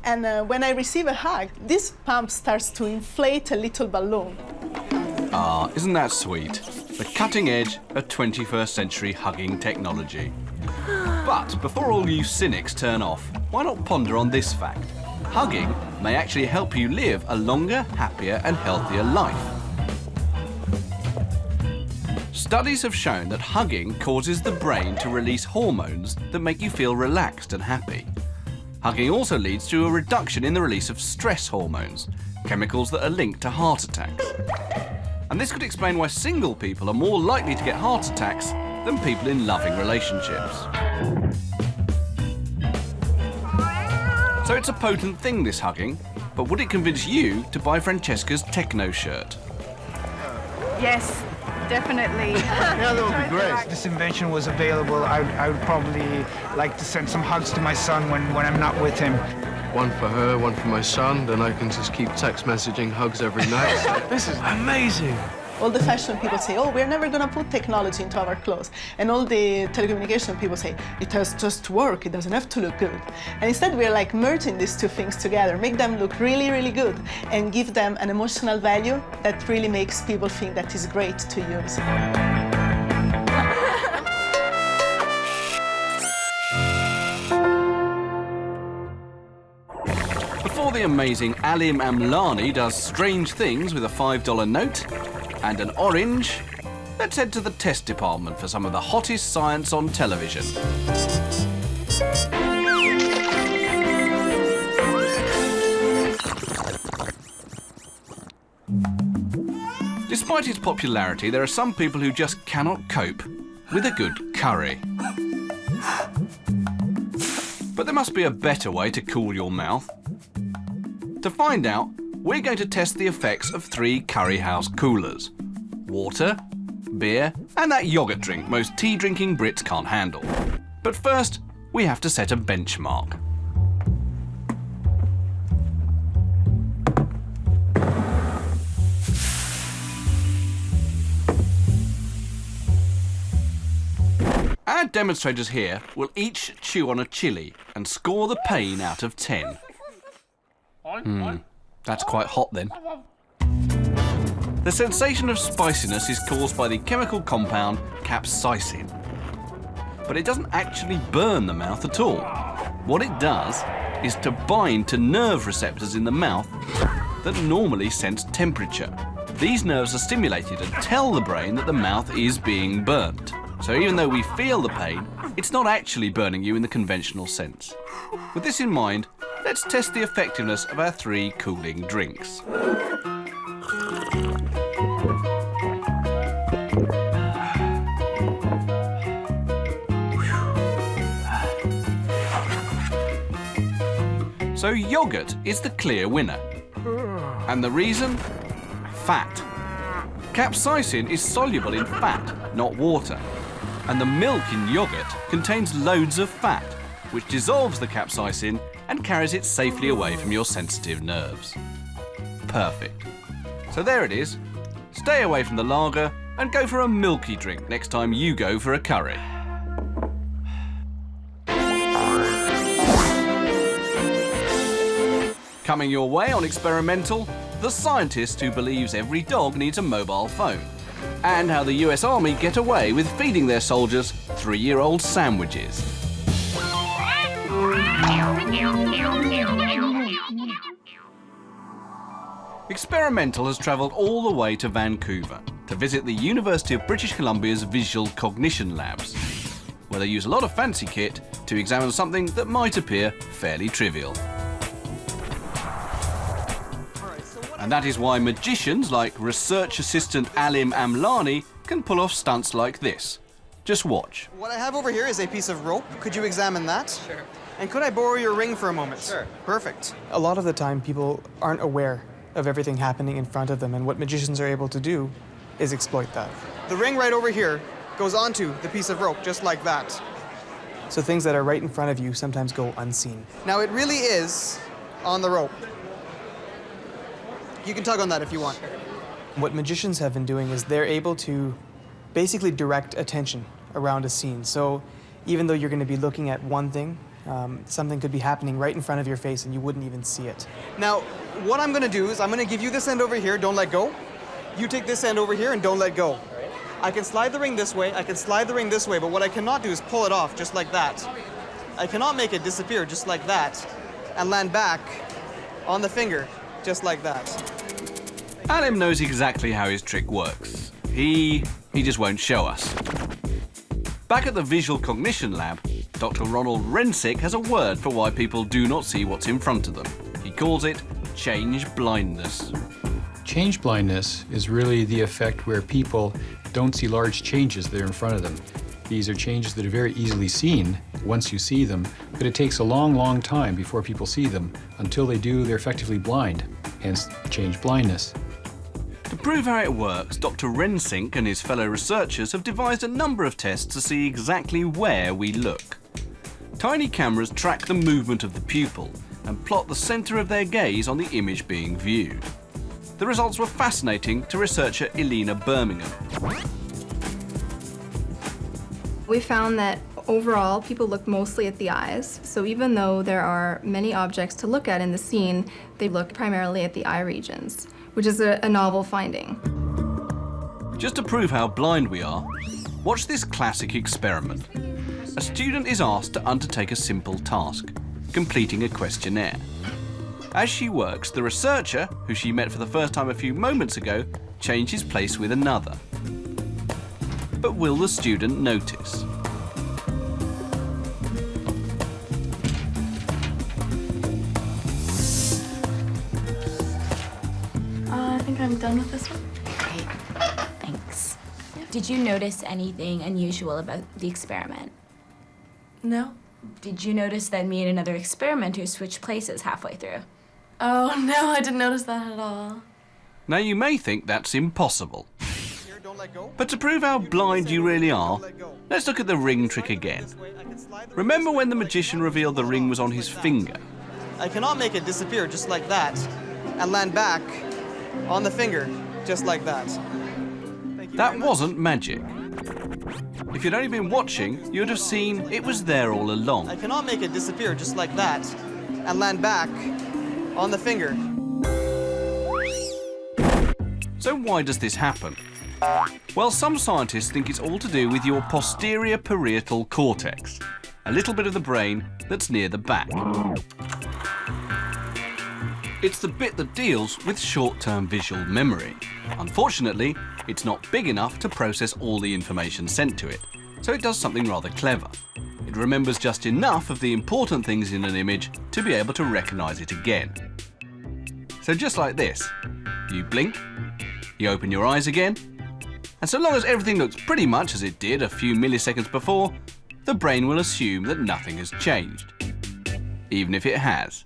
And when I receive a hug, this pump starts to inflate a little balloon. Ah, isn't that sweet? The cutting edge of 21st century hugging technology. But before all you cynics turn off, why not ponder on this fact? Hugging may actually help you live a longer, happier and healthier life. Studies have shown that hugging causes the brain to release hormones that make you feel relaxed and happy. Hugging also leads to a reduction in the release of stress hormones, chemicals that are linked to heart attacks. And this could explain why single people are more likely to get heart attacks than people in loving relationships. So it's a potent thing, this hugging, but would it convince you to buy Francesca's techno shirt? Yes, definitely. Yeah, that would be great. If this invention was available, I would probably like to send some hugs to my son when I'm not with him. One for her, one for my son, then I can just keep text messaging hugs every night. So this is amazing. All the fashion people say, oh, we're never going to put technology into our clothes. And all the telecommunication people say, it has just to work, it doesn't have to look good. And instead, we're like merging these two things together, make them look really, really good, and give them an emotional value that really makes people think that is great to use. Before the amazing Alim Amlani does strange things with a $5 note and an orange, let's head to the test department for some of the hottest science on television. Despite its popularity, there are some people who just cannot cope with a good curry. But there must be a better way to cool your mouth. To find out, we're going to test the effects of 3 curry house coolers: water, beer, and that yoghurt drink most tea-drinking Brits can't handle. But first, we have to set a benchmark. Our demonstrators here will each chew on a chilli and score the pain out of 10. That's quite hot then. The sensation of spiciness is caused by the chemical compound capsaicin. But it doesn't actually burn the mouth at all. What it does is to bind to nerve receptors in the mouth that normally sense temperature. These nerves are stimulated and tell the brain that the mouth is being burnt. So even though we feel the pain, it's not actually burning you in the conventional sense. With this in mind, let's test the effectiveness of our 3 cooling drinks. So yogurt is the clear winner. And the reason? Fat. Capsaicin is soluble in fat, not water. And the milk in yogurt contains loads of fat, which dissolves the capsaicin and carries it safely away from your sensitive nerves. Perfect. So there it is. Stay away from the lager and go for a milky drink next time you go for a curry. Coming your way on Experimental, the scientist who believes every dog needs a mobile phone, and how the US Army get away with feeding their soldiers 3-year-old sandwiches. Experimental has travelled all the way to Vancouver to visit the University of British Columbia's Visual Cognition Labs, where they use a lot of fancy kit to examine something that might appear fairly trivial. And that is why magicians like research assistant Alim Amlani can pull off stunts like this. Just watch. What I have over here is a piece of rope. Could you examine that? Sure. And could I borrow your ring for a moment? Sure. Perfect. A lot of the time, people aren't aware of everything happening in front of them, and what magicians are able to do is exploit that. The ring right over here goes onto the piece of rope, just like that. So things that are right in front of you sometimes go unseen. Now, it really is on the rope. You can tug on that if you want. What magicians have been doing is they're able to basically direct attention around a scene. So even though you're going to be looking at one thing, something could be happening right in front of your face and you wouldn't even see it. Now, what I'm going to do is I'm going to give you this end over here, don't let go. You take this end over here and don't let go. I can slide the ring this way, I can slide the ring this way, but what I cannot do is pull it off just like that. I cannot make it disappear just like that and land back on the finger just like that. Alim knows exactly how his trick works. He just won't show us. Back at the Visual Cognition Lab, Dr. Ronald Rensick has a word for why people do not see what's in front of them. He calls it change blindness. Change blindness is really the effect where people don't see large changes that are in front of them. These are changes that are very easily seen once you see them, but it takes a long, long time before people see them. Until they do, they're effectively blind, hence change blindness. To prove how it works, Dr. Rensick and his fellow researchers have devised a number of tests to see exactly where we look. Tiny cameras track the movement of the pupil and plot the centre of their gaze on the image being viewed. The results were fascinating to researcher Elena Birmingham. We found that overall, people looked mostly at the eyes. So even though there are many objects to look at in the scene, they look primarily at the eye regions, which is a novel finding. Just to prove how blind we are, watch this classic experiment. A student is asked to undertake a simple task, completing a questionnaire. As she works, the researcher, who she met for the first time a few moments ago, changes place with another. But will the student notice? I think I'm done with this one. Great, thanks. Did you notice anything unusual about the experiment? No. Did you notice that me and another experimenter switched places halfway through? Oh, no, I didn't notice that at all. Now you may think that's impossible. But to prove how blind you really are, let's look at the ring trick again. Remember when the magician revealed the ring was on his finger? I cannot make it disappear just like that and land back on the finger just like that. That wasn't magic. If you'd only been watching, you'd have seen it was there all along. I cannot make it disappear just like that and land back on the finger. So why does this happen? Well, some scientists think it's all to do with your posterior parietal cortex, a little bit of the brain that's near the back. It's the bit that deals with short-term visual memory. Unfortunately, it's not big enough to process all the information sent to it, so it does something rather clever. It remembers just enough of the important things in an image to be able to recognize it again. So just like this, you blink, you open your eyes again, and so long as everything looks pretty much as it did a few milliseconds before, the brain will assume that nothing has changed. Even if it has.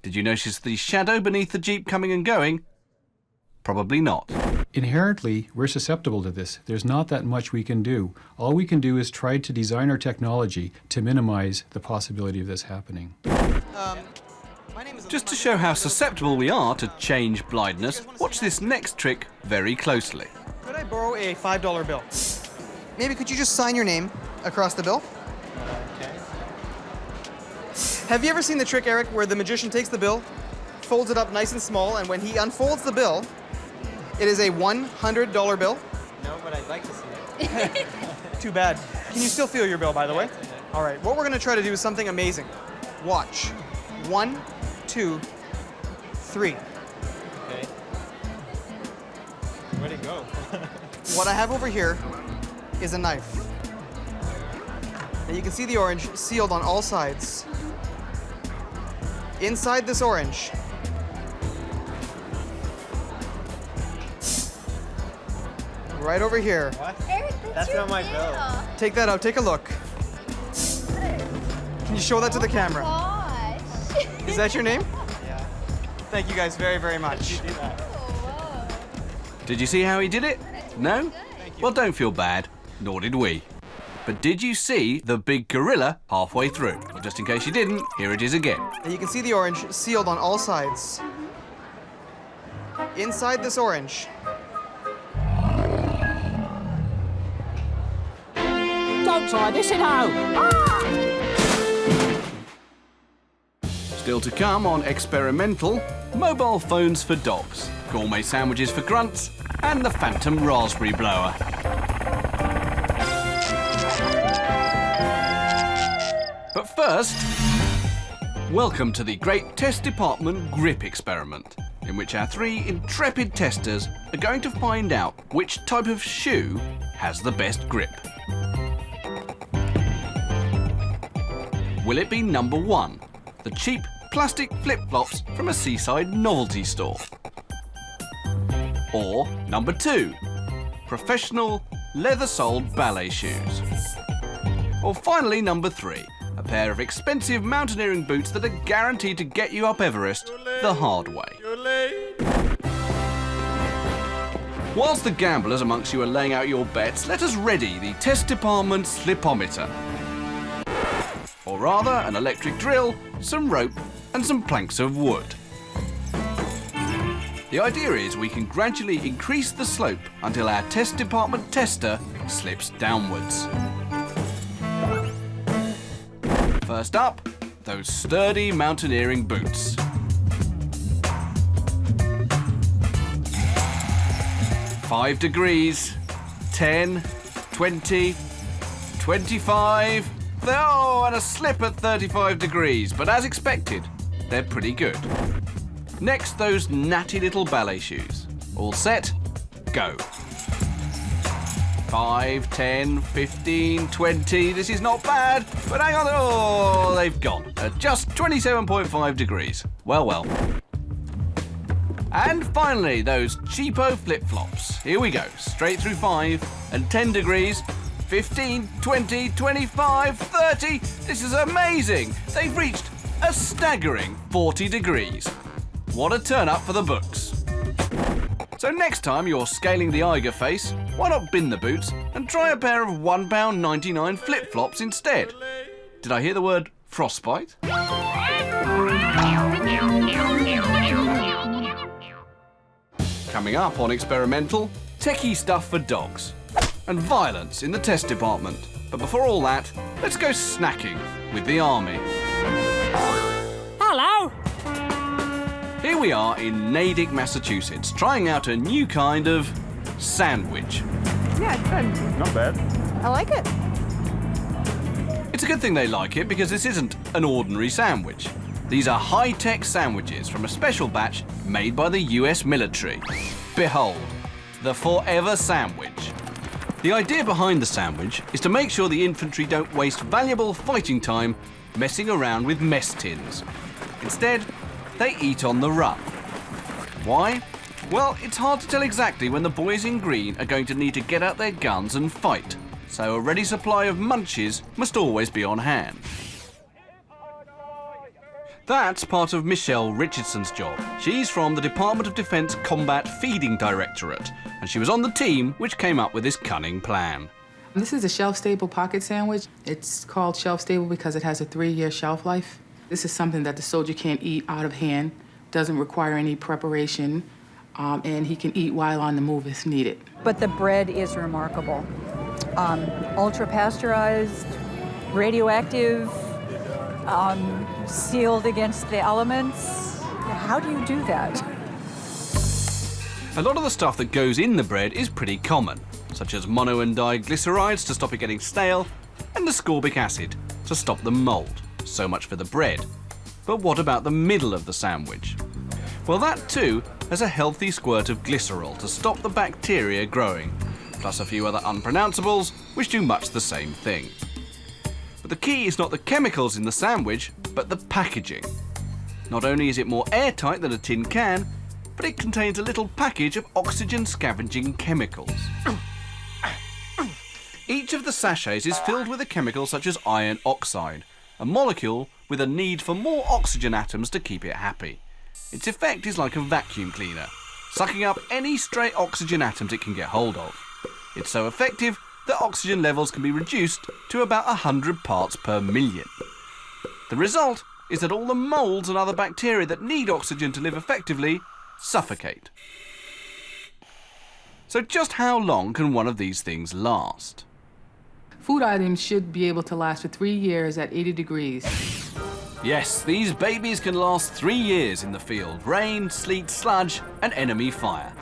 Did you notice the shadow beneath the Jeep coming and going? Probably not. Inherently, we're susceptible to this. There's not that much we can do. All we can do is try to design our technology to minimize the possibility of this happening. Just to show how susceptible we are to change blindness, watch this next trick very closely. Could I borrow a $5 bill? Maybe could you just sign your name across the bill? Okay. Have you ever seen the trick, Eric, where the magician takes the bill, folds it up nice and small, and when he unfolds the bill, it is a $100 bill? No, but I'd like to see it. Too bad. Can you still feel your bill, by the way? All right, what we're going to try to do is something amazing. Watch. 1, 2, 3. Okay. Where'd it go? What I have over here is a knife. And you can see the orange sealed on all sides. Inside this orange, right over here. What? Eric, that's not my bill. Take that out, take a look. Can you show that to the camera? Is that your name? Yeah. Thank you guys very, very much. Did you see how he did it? No? Well, don't feel bad. Nor did we. But did you see the big gorilla halfway through? Well, just in case you didn't, here it is again. And you can see the orange sealed on all sides. Inside this orange. Don't try this at home. Still to come on Experimental, mobile phones for dogs, gourmet sandwiches for grunts, and the phantom raspberry blower. But first, welcome to the Great Test Department Grip Experiment, in which our 3 intrepid testers are going to find out which type of shoe has the best grip. Will it be number 1, the cheap plastic flip-flops from a seaside novelty store? Or number 2, professional leather-soled ballet shoes? Or finally number 3, a pair of expensive mountaineering boots that are guaranteed to get you up Everest the hard way? Whilst the gamblers amongst you are laying out your bets, let us ready the Test Department slipometer. Or rather, an electric drill, some rope, and some planks of wood. The idea is we can gradually increase the slope until our test department tester slips downwards. First up, those sturdy mountaineering boots. "5 degrees, 10, 20, 25, oh, and a slip at 35 degrees, but as expected, they're pretty good. Next, those natty little ballet shoes. All set, go. 5, 10, 15, 20, this is not bad, but hang on, oh, they've gone at just 27.5 degrees. Well, well. And finally, those cheapo flip-flops. Here we go, straight through 5 and 10 degrees, 15, 20, 25, 30. This is amazing. They've reached a staggering 40 degrees. What a turn up for the books. So next time you're scaling the Eiger face, why not bin the boots and try a pair of £1.99 flip-flops instead? Did I hear the word frostbite? Coming up on Experimental, techie stuff for dogs and violence in the test department. But before all that, let's go snacking with the army. Hello. Here we are in Natick, Massachusetts, trying out a new kind of sandwich. Yeah, it's good. Not bad. I like it. It's a good thing they like it because this isn't an ordinary sandwich. These are high-tech sandwiches from a special batch made by the US military. Behold, the Forever Sandwich. The idea behind the sandwich is to make sure the infantry don't waste valuable fighting time messing around with mess tins. Instead, they eat on the run. Why? Well, it's hard to tell exactly when the boys in green are going to need to get out their guns and fight, so a ready supply of munchies must always be on hand. That's part of Michelle Richardson's job. She's from the Department of Defence Combat Feeding Directorate, and she was on the team which came up with this cunning plan. This is a shelf-stable pocket sandwich. It's called shelf-stable because it has a 3-year shelf life. This is something that the soldier can't eat out of hand, doesn't require any preparation, and he can eat while on the move if needed. But the bread is remarkable. Ultra-pasteurized, radioactive, sealed against the elements. How do you do that? A lot of the stuff that goes in the bread is pretty common, such as mono and diglycerides to stop it getting stale, and ascorbic acid to stop the mould. So much for the bread. But what about the middle of the sandwich? Well, that too has a healthy squirt of glycerol to stop the bacteria growing, plus a few other unpronounceables which do much the same thing. But the key is not the chemicals in the sandwich, but the packaging. Not only is it more airtight than a tin can, but it contains a little package of oxygen-scavenging chemicals. Each of the sachets is filled with a chemical such as iron oxide, a molecule with a need for more oxygen atoms to keep it happy. Its effect is like a vacuum cleaner, sucking up any stray oxygen atoms it can get hold of. It's so effective that oxygen levels can be reduced to about 100 parts per million. The result is that all the moulds and other bacteria that need oxygen to live effectively suffocate. So just how long can one of these things last? Food items should be able to last for 3 years at 80 degrees. Yes, these babies can last 3 years in the field. Rain, sleet, sludge, and enemy fire.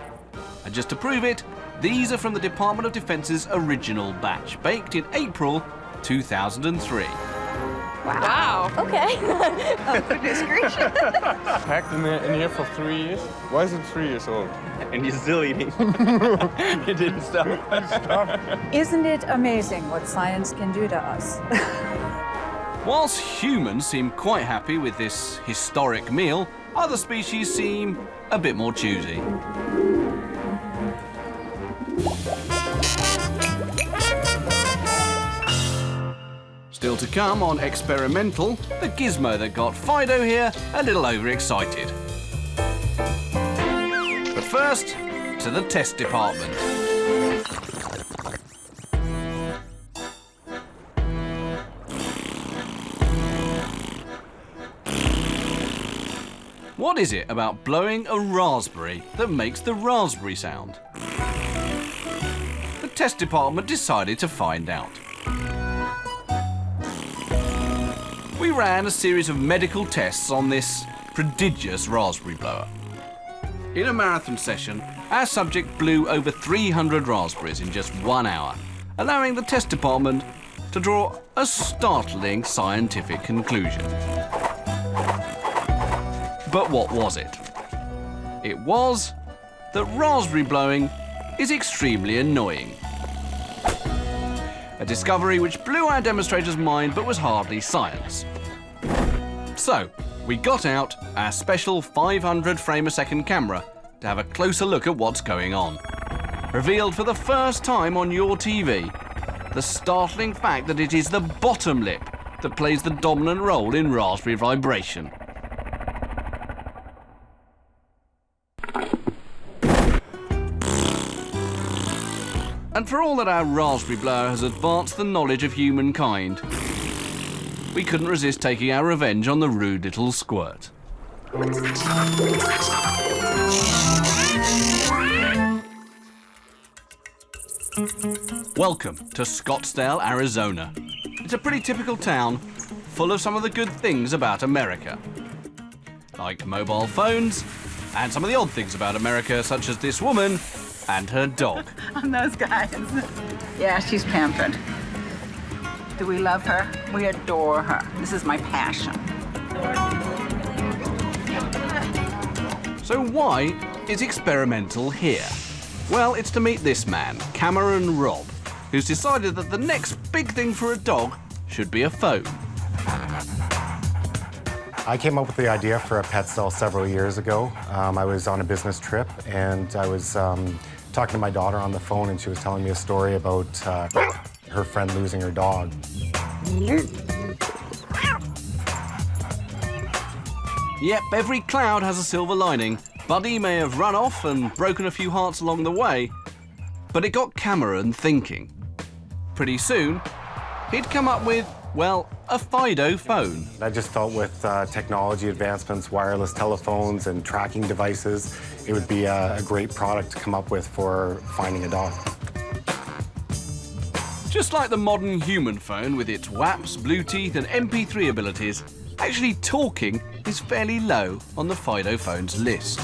And just to prove it, these are from the Department of Defence's original batch, baked in April 2003. Wow. Okay. Oh, goodness gracious. Packed in here for 3 years. Why is it 3 years old? And you're still eating. It didn't stop. Isn't it amazing what science can do to us? Whilst humans seem quite happy with this historic meal, other species seem a bit more choosy. Still to come on Experimental, the gizmo that got Fido here a little overexcited. But first, to the test department. What is it about blowing a raspberry that makes the raspberry sound? The test department decided to find out. We ran a series of medical tests on this prodigious raspberry blower. In a marathon session, our subject blew over 300 raspberries in just 1 hour, allowing the test department to draw a startling scientific conclusion. But what was it? It was that raspberry blowing is extremely annoying. A discovery which blew our demonstrator's mind but was hardly science. So, we got out our special 500 frame a second camera to have a closer look at what's going on. Revealed for the first time on your TV, the startling fact that it is the bottom lip that plays the dominant role in raspberry vibration. And for all that our raspberry blower has advanced the knowledge of humankind, we couldn't resist taking our revenge on the rude little squirt. Welcome to Scottsdale, Arizona. It's a pretty typical town, full of some of the good things about America. Like mobile phones, and some of the odd things about America, such as this woman and her dog. And those guys. Yeah, she's pampered. Do we love her? We adore her. This is my passion. So why is experimental here? Well, it's to meet this man, Cameron Robb, who's decided that the next big thing for a dog should be a phone. I came up with the idea for a pet cell several years ago. I was on a business trip and I was talking to my daughter on the phone and she was telling me a story about her friend losing her dog. Yep, every cloud has a silver lining. Buddy may have run off and broken a few hearts along the way, but it got Cameron thinking. Pretty soon, he'd come up with, well, a Fido phone. I just felt with technology advancements, wireless telephones and tracking devices, it would be a great product to come up with for finding a dog. Just like the modern human phone with its WAPs, Bluetooth and MP3 abilities, actually talking is fairly low on the Fido phone's list.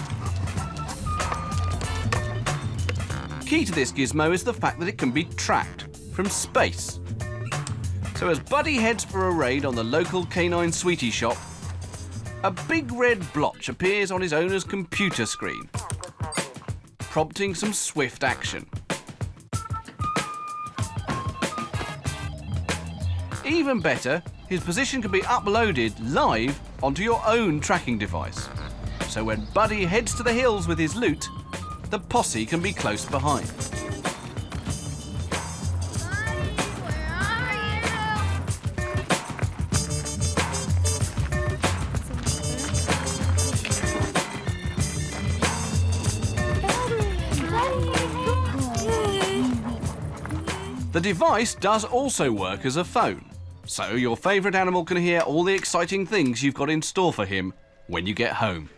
Key to this gizmo is the fact that it can be tracked from space. So as Buddy heads for a raid on the local canine sweetie shop, a big red blotch appears on his owner's computer screen, prompting some swift action. Even better, his position can be uploaded live onto your own tracking device. So when Buddy heads to the hills with his loot, the posse can be close behind. The device does also work as a phone, so your favourite animal can hear all the exciting things you've got in store for him when you get home.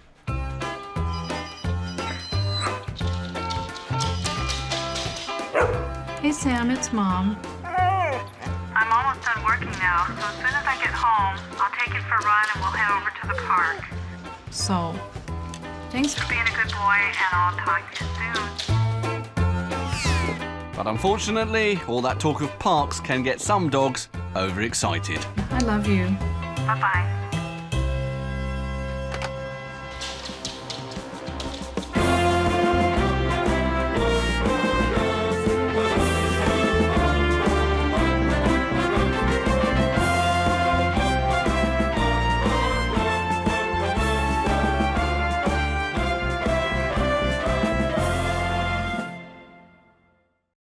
Hey Sam, it's Mom. I'm almost done working now, so as soon as I get home, I'll take it for a run and we'll head over to the park. So, thanks for being a good boy, and I'll talk to you soon. But unfortunately, all that talk of parks can get some dogs overexcited. I love you. Bye-bye.